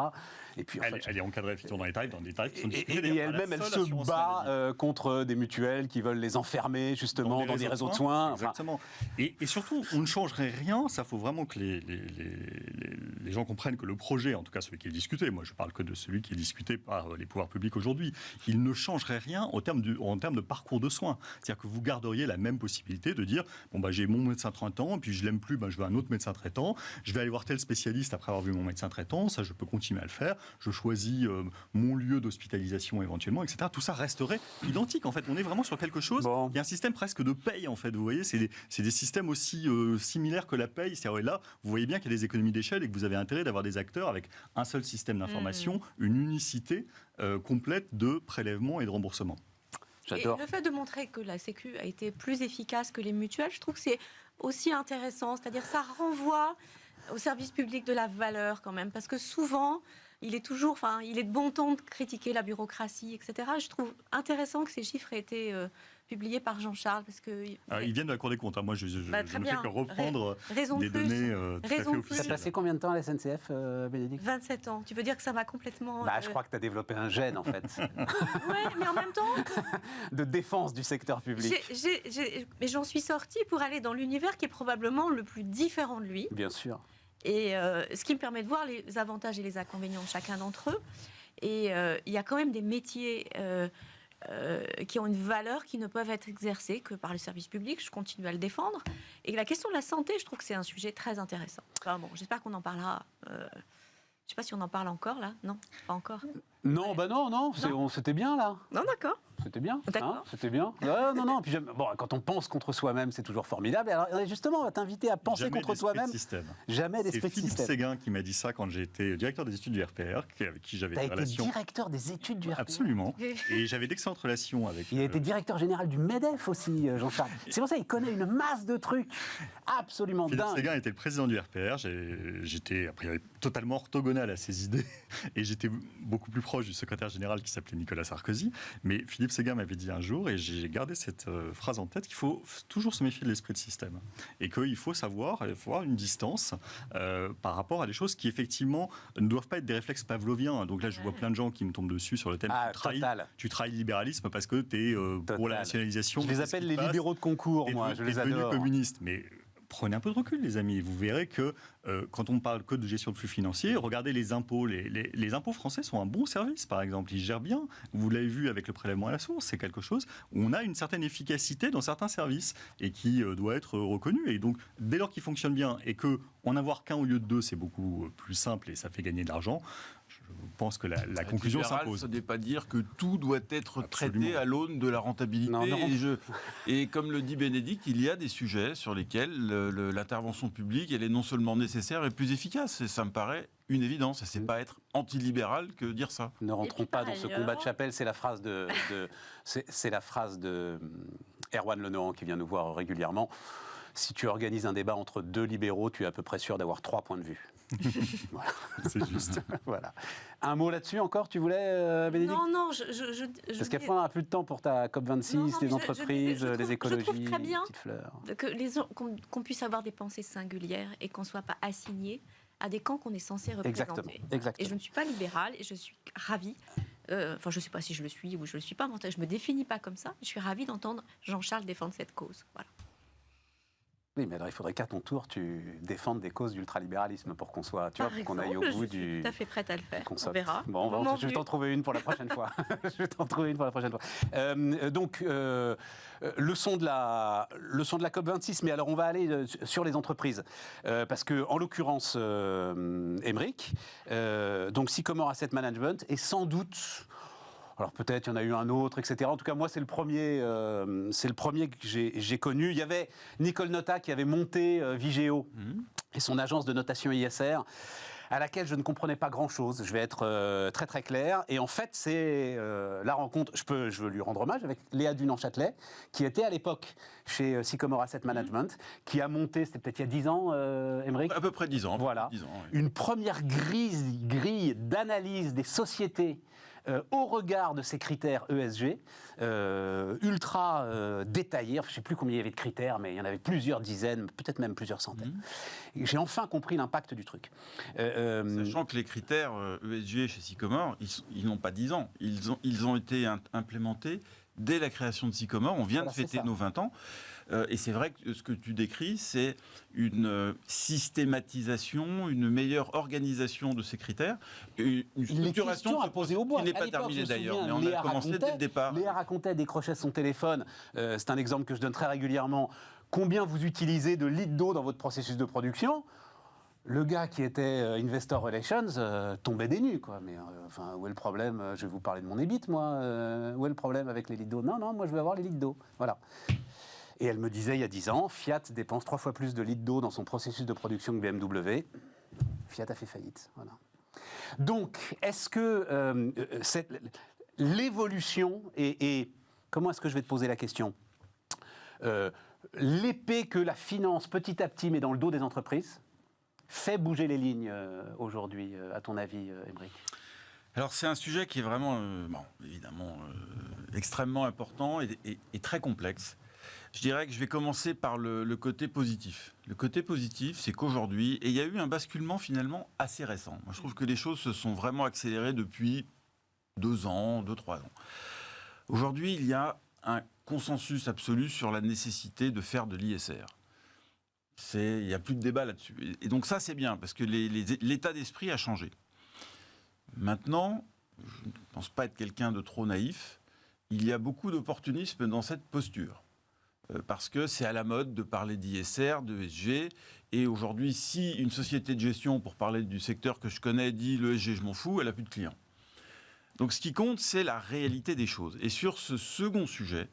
Et puis elle est encadrée effectivement dans des tarifs qui sont discutés. Et elle-même elle se bat contre des mutuelles qui veulent les enfermer justement dans des réseaux de soins. Exactement. Et surtout on ne changerait rien. Ça faut vraiment que les gens comprennent que le projet, en tout cas celui qui est discuté, moi je parle que de celui qui est discuté par les pouvoirs publics aujourd'hui, il ne changerait rien en termes de parcours de soins. C'est-à-dire que vous garderiez la même possibilité de dire bon bah j'ai mon médecin traitant, puis je l'aime plus, je veux un autre médecin traitant, je vais aller voir tel spécialiste après avoir vu mon médecin traitant, ça je peux continuer à le faire, je choisis mon lieu d'hospitalisation éventuellement, etc. Tout ça resterait identique en fait, on est vraiment sur quelque chose, il y a un système presque de paye en fait, vous voyez, c'est des systèmes aussi similaires que la paye, c'est-à-dire là, vous voyez bien qu'il y a des économies d'échelle et que vous avez intérêt d'avoir des acteurs avec un seul système d'information, une unicité complète de prélèvement et de remboursement. J'adore. Et le fait de montrer que la Sécu a été plus efficace que les mutuelles, je trouve que c'est aussi intéressant. C'est-à-dire ça renvoie au service public de la valeur quand même. Parce que souvent, il est de bon ton de critiquer la bureaucratie, etc. Je trouve intéressant que ces chiffres aient été publiés par Jean-Charles. Parce que, ils viennent de la Cour des comptes. Moi, je ne fais que reprendre des données tout à fait officielles. Ça a passé combien de temps à la SNCF, Bénédicte? 27 ans. Tu veux dire que ça m'a complètement... Je crois que tu as développé un gène, en fait. Oui, mais en même temps... de défense du secteur public. Mais j'en suis sortie pour aller dans l'univers qui est probablement le plus différent de lui. Bien sûr. Et ce qui me permet de voir les avantages et les inconvénients de chacun d'entre eux. Et il y a quand même des métiers qui ont une valeur qui ne peuvent être exercés que par le service public. Je continue à le défendre. Et la question de la santé, je trouve que c'est un sujet très intéressant. Enfin, bon, j'espère qu'on en parlera. Je ne sais pas si on en parle encore, là. Non, pas encore. Non, non. C'était bien, là. Non, d'accord. C'était bien. D'accord. C'était bien. Non. Puis quand on pense contre soi-même, c'est toujours formidable. Alors, justement, on va t'inviter à penser contre toi-même. Jamais d'esprit de système. C'est Philippe Séguin qui m'a dit ça quand j'ai été directeur des études du RPR, avec qui j'avais des relations. Tu as été directeur des études du RPR. Absolument. Et j'avais d'excellentes relations avec... Il a été directeur général du MEDEF aussi, Jean-Charles. C'est pour ça qu'il connaît une masse de trucs absolument dingues. Philippe Séguin était le président du RPR. J'étais, a priori, totalement orthogonal à ses idées. Et j'étais beaucoup plus proche du secrétaire général qui s'appelait Nicolas Sarkozy. Mais Philippe Séguin m'avait dit un jour, et j'ai gardé cette phrase en tête, qu'il faut toujours se méfier de l'esprit de système. Et qu'il faut savoir, avoir une distance par rapport à des choses qui, effectivement, ne doivent pas être des réflexes pavloviens. Donc là, je vois plein de gens qui me tombent dessus sur le thème. Tu trahis le libéralisme parce que tu es pour la nationalisation. Je les appelle les libéraux de concours, moi. Je les adore. Communistes. Mais prenez un peu de recul, les amis. Vous verrez que quand on parle que de gestion de flux financiers, regardez les impôts. Les impôts français sont un bon service, par exemple. Ils gèrent bien. Vous l'avez vu avec le prélèvement à la source. C'est quelque chose où on a une certaine efficacité dans certains services et qui doit être reconnu. Et donc, dès lors qu'il fonctionne bien et qu'en avoir qu'un au lieu de deux, c'est beaucoup plus simple et ça fait gagner de l'argent, pense que la conclusion s'impose. Ça ne veut pas dire que tout doit être Absolument. traité à l'aune de la rentabilité. Non, Et comme le dit Bénédicte, il y a des sujets sur lesquels l'intervention publique, elle est non seulement nécessaire, mais plus efficace. Et ça me paraît une évidence. Et c'est pas être antilibéral que dire ça. Ne rentrons puis, pas par dans ce ailleurs- combat de chapelle. C'est la phrase c'est la phrase de Erwan Lenohan qui vient nous voir régulièrement. Si tu organises un débat entre deux libéraux, tu es à peu près sûr d'avoir 3 points de vue. Voilà. C'est juste. Voilà. Un mot là-dessus encore, tu voulais, Bénédicte? Non, Parce qu'après, on n'a plus de temps pour ta COP26, Non, mais les je entreprises, disais, les écologies, je trouve très bien les petites fleurs. qu'on puisse avoir des pensées singulières et qu'on ne soit pas assigné à des camps qu'on est censé représenter. Exactement. Et je ne suis pas libérale et je suis ravie. Enfin, je ne sais pas si je le suis ou je ne le suis pas. Je ne me définis pas comme ça. Je suis ravie d'entendre Jean-Charles défendre cette cause. Voilà. Oui, mais alors il faudrait qu'à ton tour, tu défendes des causes d'ultralibéralisme pour qu'on soit, tu vois, Par pour qu'on aille au exemple, bout je suis du. tout à fait prête à le faire. concept. On verra. Bon, Moment je vais venu. t'en trouver une pour la prochaine fois. Je vais t'en trouver une pour la prochaine fois. Leçon de la COP26, mais alors on va aller sur les entreprises. Parce que, en l'occurrence, Émeric, donc Sycomore Asset Management est sans doute. Alors peut-être il y en a eu un autre, etc. En tout cas, moi, c'est le premier que j'ai connu. Il y avait Nicole Notta qui avait monté Vigeo et son agence de notation ISR, à laquelle je ne comprenais pas grand-chose. Je vais être très très clair. Et en fait, c'est la rencontre, je veux lui rendre hommage, avec Léa Dunant-Châtelet, qui était à l'époque chez Sycomore Asset Management, qui a monté, c'était peut-être il y a 10 ans, Émeric. À peu près 10 ans. Voilà. 10 ans, oui. Une première grille d'analyse des sociétés au regard de ces critères ESG, ultra détaillés. Enfin, je ne sais plus combien il y avait de critères, mais il y en avait plusieurs dizaines, peut-être même plusieurs centaines. Et j'ai enfin compris l'impact du truc. Sachant que les critères ESG chez Sycomore, ils n'ont pas 10 ans. Ils ont été implémentés dès la création de Sycomore. On vient Voilà, de fêter c'est ça. nos 20 ans. Et c'est vrai que ce que tu décris, c'est une systématisation, une meilleure organisation de ces critères. Une structuration à poser au bois. qui n'est À pas l'époque, terminée je me d'ailleurs. souviens, Mais on Léa a commencé dès le départ. Léa racontait, décrochait son téléphone. C'est un exemple que je donne très régulièrement. Combien vous utilisez de litres d'eau dans votre processus de production ? Le gars qui était Investor Relations tombait des nues, quoi. Mais enfin, où est le problème ? Je vais vous parler de mon EBIT, moi. Où est le problème avec les litres d'eau ? Non, moi je veux avoir les litres d'eau. Voilà. Et elle me disait il y a 10 ans, Fiat dépense 3 fois plus de litres d'eau dans son processus de production que BMW. Fiat a fait faillite. Voilà. Donc, est-ce que l'évolution et comment est-ce que je vais te poser la question ? L'épée que la finance petit à petit met dans le dos des entreprises fait bouger les lignes aujourd'hui, à ton avis, Émeric ? Alors c'est un sujet qui est vraiment, évidemment, extrêmement important et très complexe. Je dirais que je vais commencer par le côté positif. Le côté positif, c'est qu'aujourd'hui, et il y a eu un basculement finalement assez récent. Moi, je trouve que les choses se sont vraiment accélérées depuis 2 ans, 2-3 ans. Aujourd'hui, il y a un consensus absolu sur la nécessité de faire de l'ISR. Il n'y a plus de débat là-dessus. Et donc ça, c'est bien, parce que l'état d'esprit a changé. Maintenant, je ne pense pas être quelqu'un de trop naïf, il y a beaucoup d'opportunisme dans cette posture. Parce que c'est à la mode de parler d'ISR, de ESG, et aujourd'hui, si une société de gestion, pour parler du secteur que je connais, dit le ESG, je m'en fous, elle n'a plus de clients. Donc ce qui compte, c'est la réalité des choses. Et sur ce second sujet,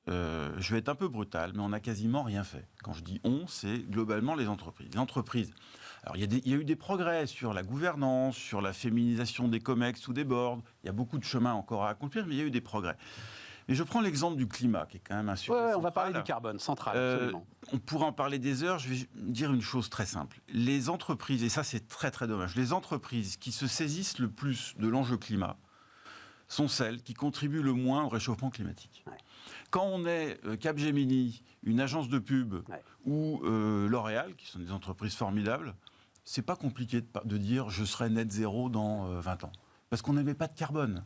je vais être un peu brutal, mais on n'a quasiment rien fait. Quand je dis on, c'est globalement les entreprises. Les entreprises, alors il y a eu des progrès sur la gouvernance, sur la féminisation des COMEX ou des boards. Il y a beaucoup de chemin encore à accomplir, mais il y a eu des progrès. Mais je prends l'exemple du climat, qui est quand même un sujet central. On va parler du carbone, central, absolument. On pourra en parler des heures. Je vais dire une chose très simple. Les entreprises, et ça c'est très très dommage, les entreprises qui se saisissent le plus de l'enjeu climat sont celles qui contribuent le moins au réchauffement climatique. Ouais. Quand on est Capgemini, une agence de pub, ou L'Oréal, qui sont des entreprises formidables, c'est pas compliqué de dire je serai net zéro dans 20 ans. Parce qu'on n'émet pas de carbone.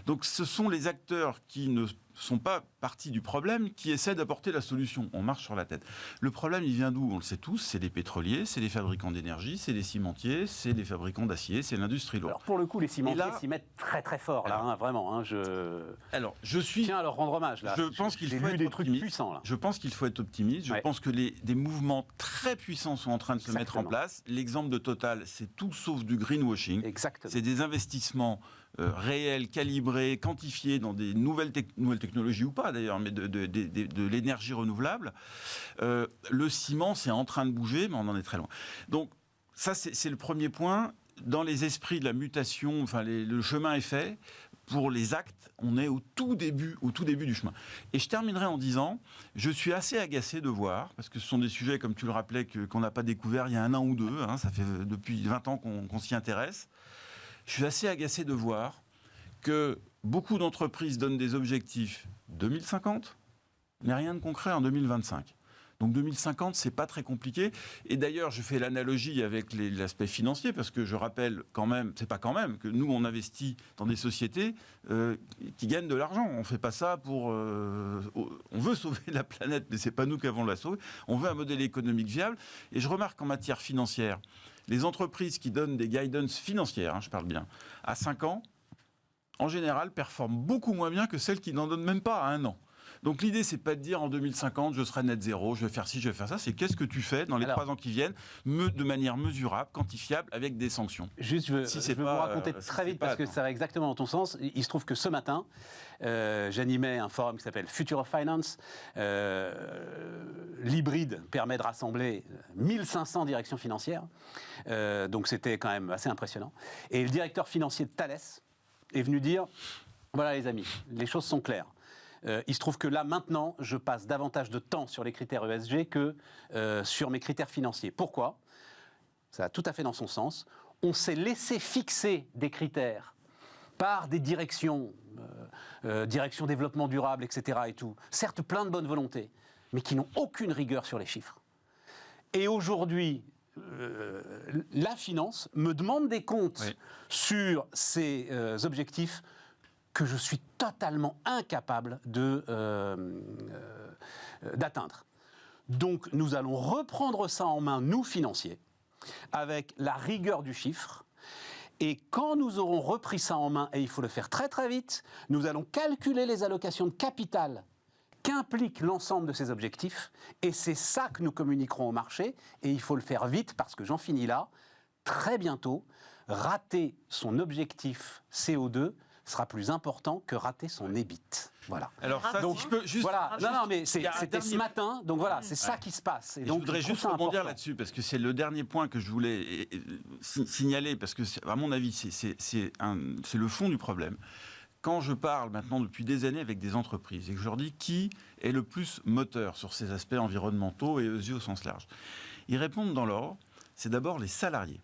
Donc ce sont les acteurs qui ne sont pas partie du problème, qui essaient d'apporter la solution. On marche sur la tête. Le problème, il vient d'où? On le sait tous, c'est les pétroliers, c'est les fabricants d'énergie, c'est les cimentiers, c'est les fabricants d'acier, c'est l'industrie lourde. Alors pour le coup, les cimentiers là, s'y mettent très très fort, là, alors, vraiment. Alors, je tiens à leur rendre hommage, là. Je pense qu'il J'ai faut lu être des trucs optimiste. puissants, là. Je pense qu'il faut être optimiste. Je Ouais. pense que des mouvements très puissants sont en train de se mettre en Exactement. place. L'exemple de Total, c'est tout sauf du greenwashing. Exactement. C'est des investissements réels, calibrés, quantifiés dans des nouvelles technologies ou pas d'ailleurs, mais de l'énergie renouvelable. Le ciment, c'est en train de bouger, mais on en est très loin. Donc ça, c'est le premier point. Dans les esprits de la mutation, enfin, le chemin est fait. Pour les actes, on est au tout début du chemin. Et je terminerai en disant, je suis assez agacé de voir, parce que ce sont des sujets, comme tu le rappelais, qu'on n'a pas découvert il y a 1 an ou 2, ça fait depuis 20 ans qu'on s'y intéresse. Je suis assez agacé de voir que beaucoup d'entreprises donnent des objectifs 2050, mais rien de concret en 2025. Donc 2050, c'est pas très compliqué. Et d'ailleurs, je fais l'analogie avec l'aspect financier, parce que je rappelle quand même, que nous, on investit dans des sociétés qui gagnent de l'argent. On fait pas ça pour... on veut sauver la planète, mais c'est pas nous qui avons la sauver. On veut un modèle économique viable. Et je remarque qu'en matière financière, les entreprises qui donnent des guidance financières, je parle bien, à 5 ans, en général, performent beaucoup moins bien que celles qui n'en donnent même pas à 1 an. Donc l'idée, c'est pas de dire en 2050, je serai net zéro, je vais faire ci, je vais faire ça. C'est qu'est-ce que tu fais dans les 3 ans qui viennent, de manière mesurable, quantifiable, avec des sanctions. Juste, je veux vous raconter très vite, parce que ça va exactement dans ton sens. Il se trouve que ce matin, j'animais un forum qui s'appelle Future of Finance. L'hybride permet de rassembler 1500 directions financières. Donc c'était quand même assez impressionnant. Et le directeur financier de Thales est venu dire, voilà les amis, les choses sont claires. Il se trouve que là, maintenant, je passe davantage de temps sur les critères ESG que sur mes critères financiers. Pourquoi ? Ça va tout à fait dans son sens. On s'est laissé fixer des critères par des directions, direction développement durable, etc. et tout. Certes, plein de bonne volonté, mais qui n'ont aucune rigueur sur les chiffres. Et aujourd'hui, la finance me demande des comptes sur ces objectifs que je suis totalement incapable d'atteindre. Donc nous allons reprendre ça en main, nous financiers, avec la rigueur du chiffre. Et quand nous aurons repris ça en main, et il faut le faire très très vite, nous allons calculer les allocations de capital qu'implique l'ensemble de ces objectifs. Et c'est ça que nous communiquerons au marché. Et il faut le faire vite, parce que j'en finis là, très bientôt, rater son objectif CO2 sera plus important que rater son EBIT. Voilà. Alors ça, Donc, si je peux juste... Voilà, non, mais c'était dernier... ce matin, donc voilà, c'est ça qui se passe. Et donc, je voudrais juste rebondir là-dessus, parce que c'est le dernier point que je voulais signaler, parce que, à mon avis, c'est le fond du problème. Quand je parle maintenant depuis des années avec des entreprises, et que je leur dis qui est le plus moteur sur ces aspects environnementaux et ESG au sens large, ils répondent dans l'ordre, c'est d'abord les salariés.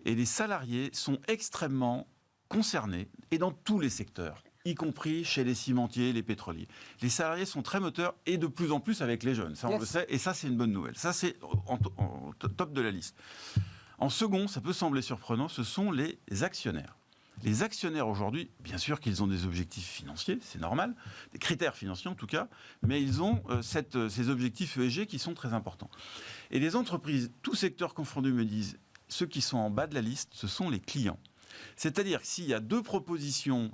Et les salariés sont extrêmement concernés, et dans tous les secteurs, y compris chez les cimentiers, les pétroliers. Les salariés sont très moteurs, et de plus en plus avec les jeunes, ça on le sait, et ça c'est une bonne nouvelle. Ça c'est en top de la liste. En second, ça peut sembler surprenant, ce sont les actionnaires. Les actionnaires aujourd'hui, bien sûr qu'ils ont des objectifs financiers, c'est normal, des critères financiers en tout cas, mais ils ont ces objectifs ESG qui sont très importants. Et les entreprises, tous secteurs confondus, me disent, ceux qui sont en bas de la liste, ce sont les clients. C'est-à-dire que s'il y a 2 propositions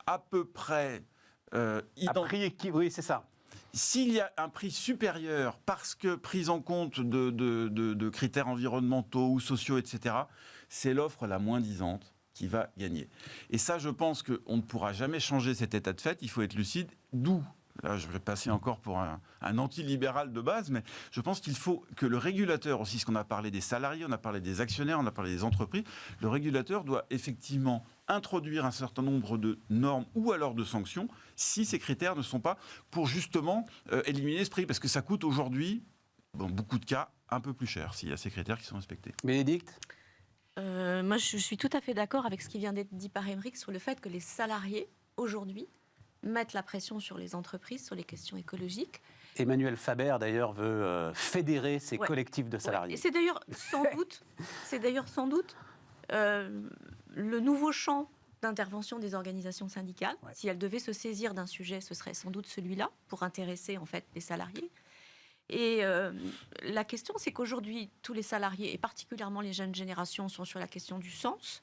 à peu près identiques, oui, c'est ça. S'il y a un prix supérieur parce que prise en compte de critères environnementaux ou sociaux, etc., c'est l'offre la moins disante qui va gagner. Et ça, je pense qu'on ne pourra jamais changer cet état de fait. Il faut être lucide. D'où, là, je vais passer encore pour un antilibéral de base, mais je pense qu'il faut que le régulateur aussi, ce qu'on a parlé des salariés, on a parlé des actionnaires, on a parlé des entreprises, le régulateur doit effectivement introduire un certain nombre de normes ou alors de sanctions si ces critères ne sont pas pour justement éliminer ce prix, parce que ça coûte aujourd'hui, dans beaucoup de cas, un peu plus cher s'il y a ces critères qui sont respectés. Bénédicte ? Moi, je suis tout à fait d'accord avec ce qui vient d'être dit par Aymeric sur le fait que les salariés, aujourd'hui, mettent la pression sur les entreprises, sur les questions écologiques. Emmanuel Faber, d'ailleurs, veut fédérer ces collectifs de salariés. Et c'est d'ailleurs sans doute le nouveau champ d'intervention des organisations syndicales. Ouais. Si elles devaient se saisir d'un sujet, ce serait sans doute celui-là, pour intéresser en fait les salariés. Et la question, c'est qu'aujourd'hui, tous les salariés, et particulièrement les jeunes générations, sont sur la question du sens.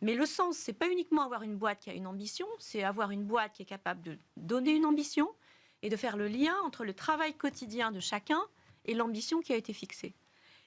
Mais le sens, c'est pas uniquement avoir une boîte qui a une ambition, c'est avoir une boîte qui est capable de donner une ambition et de faire le lien entre le travail quotidien de chacun et l'ambition qui a été fixée.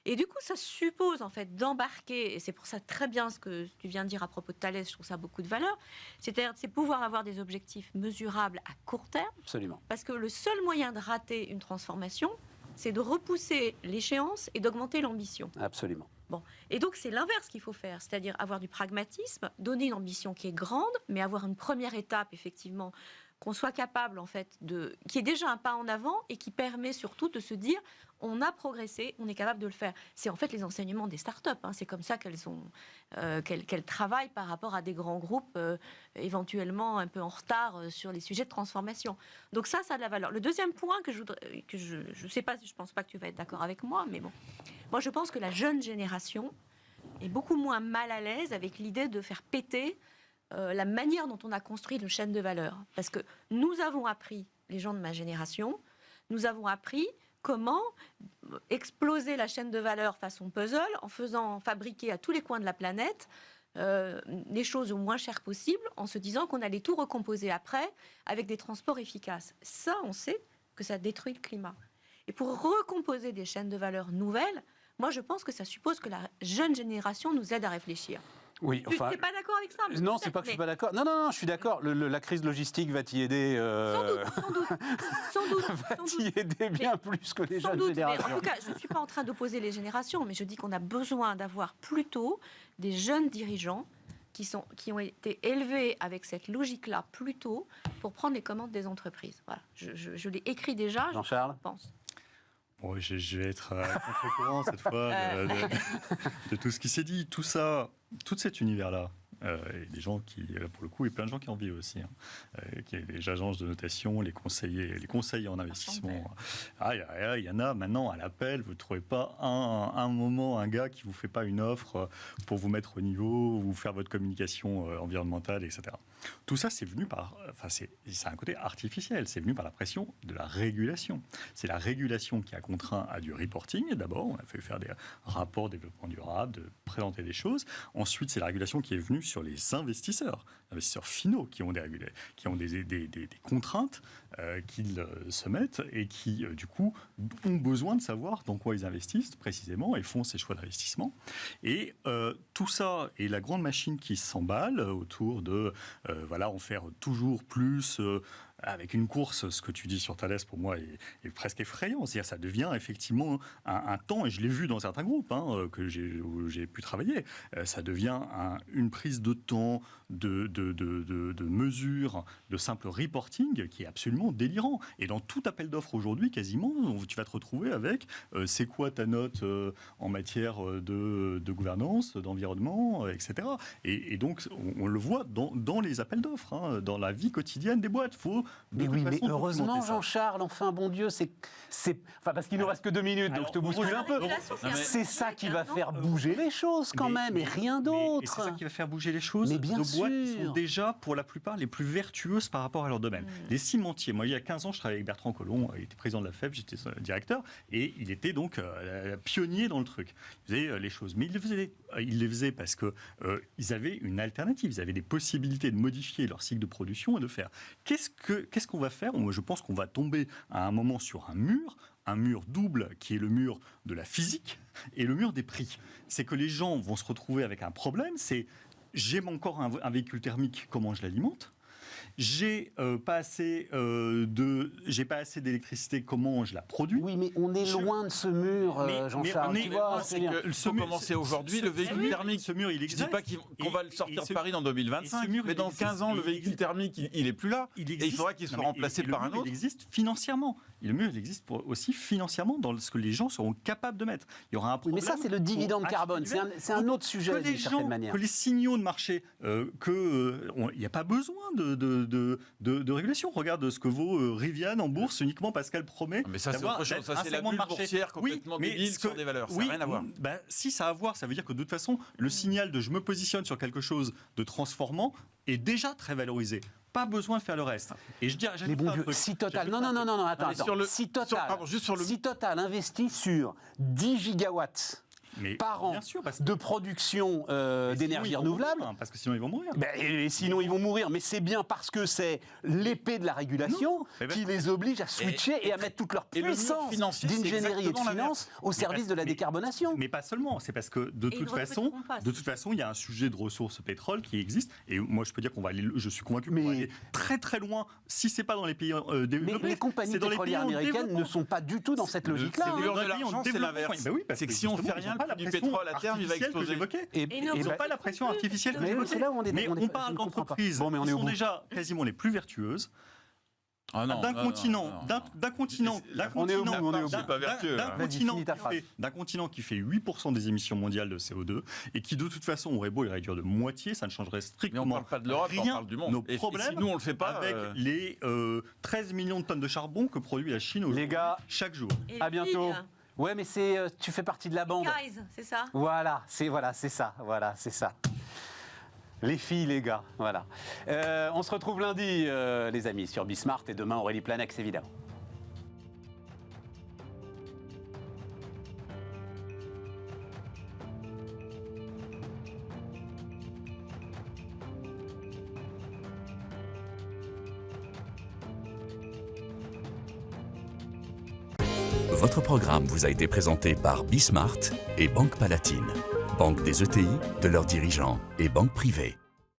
Et du coup, ça suppose en fait d'embarquer, et c'est pour ça très bien ce que tu viens de dire à propos de Thalès, je trouve ça a beaucoup de valeur, c'est-à-dire c'est pouvoir avoir des objectifs mesurables à court terme, Absolument. parce que le seul moyen de rater une transformation, c'est de repousser l'échéance et d'augmenter l'ambition. Absolument. Bon. Et donc c'est l'inverse qu'il faut faire, c'est-à-dire avoir du pragmatisme, donner une ambition qui est grande, mais avoir une première étape, effectivement, qu'on soit capable, en fait, qui est déjà un pas en avant et qui permet surtout de se dire on a progressé, on est capable de le faire. C'est en fait les enseignements des startups. Hein. C'est comme ça qu'elles travaillent par rapport à des grands groupes éventuellement un peu en retard sur les sujets de transformation. Donc ça a de la valeur. Le deuxième point que je sais pas, je pense pas que tu vas être d'accord avec moi, mais bon, moi je pense que la jeune génération est beaucoup moins mal à l'aise avec l'idée de faire péter la manière dont on a construit une chaîne de valeur. Parce que nous avons appris, les gens de ma génération, nous avons appris comment exploser la chaîne de valeur façon puzzle en faisant fabriquer à tous les coins de la planète les choses au moins chères possible, en se disant qu'on allait tout recomposer après avec des transports efficaces. Ça, on sait que ça détruit le climat. Et pour recomposer des chaînes de valeur nouvelles, moi je pense que ça suppose que la jeune génération nous aide à réfléchir. Oui, Tu n'es pas d'accord avec ça? Non, c'est pas que je suis pas d'accord. Non, je suis d'accord. La crise logistique va t'y aider. Sans doute. Va t'y aider bien plus que les Sans jeunes doute, générations. mais en tout cas, je ne suis pas en train d'opposer les générations, mais je dis qu'on a besoin d'avoir plutôt des jeunes dirigeants qui ont été élevés avec cette logique-là plus tôt pour prendre les commandes des entreprises. Voilà. Je l'ai écrit déjà, Jean-Charles, je pense. Bon, je vais être contre-courant cette fois de tout ce qui s'est dit. Tout ça, tout cet univers-là, et des gens qui, pour le coup, et plein de gens qui en vivent aussi, qui les agences de notation, les conseillers en investissement. Il y en a maintenant à l'appel, vous ne trouvez pas un moment, un gars qui ne vous fait pas une offre pour vous mettre au niveau, ou faire votre communication environnementale, etc. Tout ça, c'est venu par... Enfin, c'est un côté artificiel, c'est venu par la pression de la régulation. C'est la régulation qui a contraint à du reporting. D'abord, on a fait faire des rapports développement durable, de présenter des choses. Ensuite, c'est la régulation qui est venue sur les investisseurs finaux qui ont des contraintes qu'ils se mettent et qui, du coup, ont besoin de savoir dans quoi ils investissent précisément et font ces choix d'investissement. Et tout ça est la grande machine qui s'emballe autour de, en faire toujours plus... avec une course, ce que tu dis sur Thalès, pour moi, est presque effrayant. C'est-à-dire ça devient effectivement un temps, et je l'ai vu dans certains groupes où j'ai pu travailler, ça devient une prise de temps, de mesures, de simple reporting qui est absolument délirant. Et dans tout appel d'offres aujourd'hui, quasiment, tu vas te retrouver avec c'est quoi ta note en matière de gouvernance, d'environnement, etc. Et donc, on le voit dans les appels d'offres, dans la vie quotidienne des boîtes. Mais heureusement, Jean-Charles, enfin, bon Dieu, parce qu'il nous reste que 2 minutes, donc je te bouscule un peu. C'est ça qui va faire bouger les choses quand même, et rien d'autre. Et c'est ça qui va faire bouger les choses. Mais bien Nos boîtes sûr. sont déjà, pour la plupart, les plus vertueuses par rapport à leur domaine. Les cimentiers, moi, il y a 15 ans, je travaillais avec Bertrand Collomb, il était président de la FEB, j'étais directeur, et il était donc pionnier dans le truc. Il faisait les choses, mais il les faisait parce qu'ils avaient une alternative, ils avaient des possibilités de modifier leur cycle de production et de faire. Qu'est-ce qu'on va faire? Moi, je pense qu'on va tomber à un moment sur un mur double qui est le mur de la physique et le mur des prix. C'est que les gens vont se retrouver avec un problème, c'est j'ai encore un véhicule thermique, comment je l'alimente? J'ai pas assez d'électricité, comment je la produis? Oui, mais on est loin de ce mur, Jean-Charles. Il faut commencer aujourd'hui. Le véhicule thermique, ce mur, il existe. Je ne dis pas qu'on va le sortir de Paris dans 2025, mais dans 15 ans, le véhicule thermique, il n'est plus là. Et il faudra qu'il soit remplacé par un autre. Il existe financièrement. Le mur, il existe aussi financièrement dans ce que les gens seront capables de mettre. Il y aura un problème. Mais ça, c'est le dividende carbone. C'est un autre sujet, d'une certaine manière. Que les signaux de marché, il n'y a pas besoin de de régulation. Regarde ce que vaut Rivian en bourse uniquement parce qu'elle promet. Mais ça, c'est d'avoir autre chose. Ça, un c'est la segment de bulle marché. boursière complètement Oui, mais débile sur des valeurs. Ça n'a rien à voir. Si, ça a à voir. Ça veut dire que de toute façon, le signal de je me positionne sur quelque chose de transformant est déjà très valorisé. Pas besoin de faire le reste. Et je dirais, Les bons vieux, si Total, non, attends, si Total investit sur 10 gigawatts par an de production d'énergie renouvelable. Parce que sinon ils vont mourir. Et sinon ils vont mourir, mais c'est bien parce que c'est l'épée de la régulation qui les oblige à switcher et à mettre toute leur puissance d'ingénierie et de finance au service de la décarbonation. Mais pas seulement, c'est parce que de toute façon, il y a un sujet de ressources pétrole qui existe. Et moi je peux dire qu'on va aller, je suis convaincu qu'on va aller très très loin, si c'est pas dans les pays développés. Mais les compagnies pétrolières américaines ne sont pas du tout dans cette logique-là. C'est l'inverse. C'est que si on ne fait rien, du pétrole à terme, il va exploser. Ils n'ont pas la pression artificielle que j'évoquais. Mais on parle d'entreprises qui sont déjà quasiment les plus vertueuses. D'un continent qui fait 8% des émissions mondiales de CO2 et qui de toute façon aurait beau les réduire de moitié, ça ne changerait strictement rien. Mais on parle pas de l'Europe, on parle du monde. Nos problèmes, si nous on le fait pas, avec les 13 millions de tonnes de charbon que produit la Chine aujourd'hui, chaque jour. À bientôt. Ouais, mais tu fais partie de la bande. Guys, c'est ça. C'est ça. Les filles, les gars, voilà. On se retrouve lundi, les amis, sur Bismart, et demain Aurélie Planex, évidemment. Votre programme vous a été présenté par Bismart et Banque Palatine, banque des ETI, de leurs dirigeants et banque privée.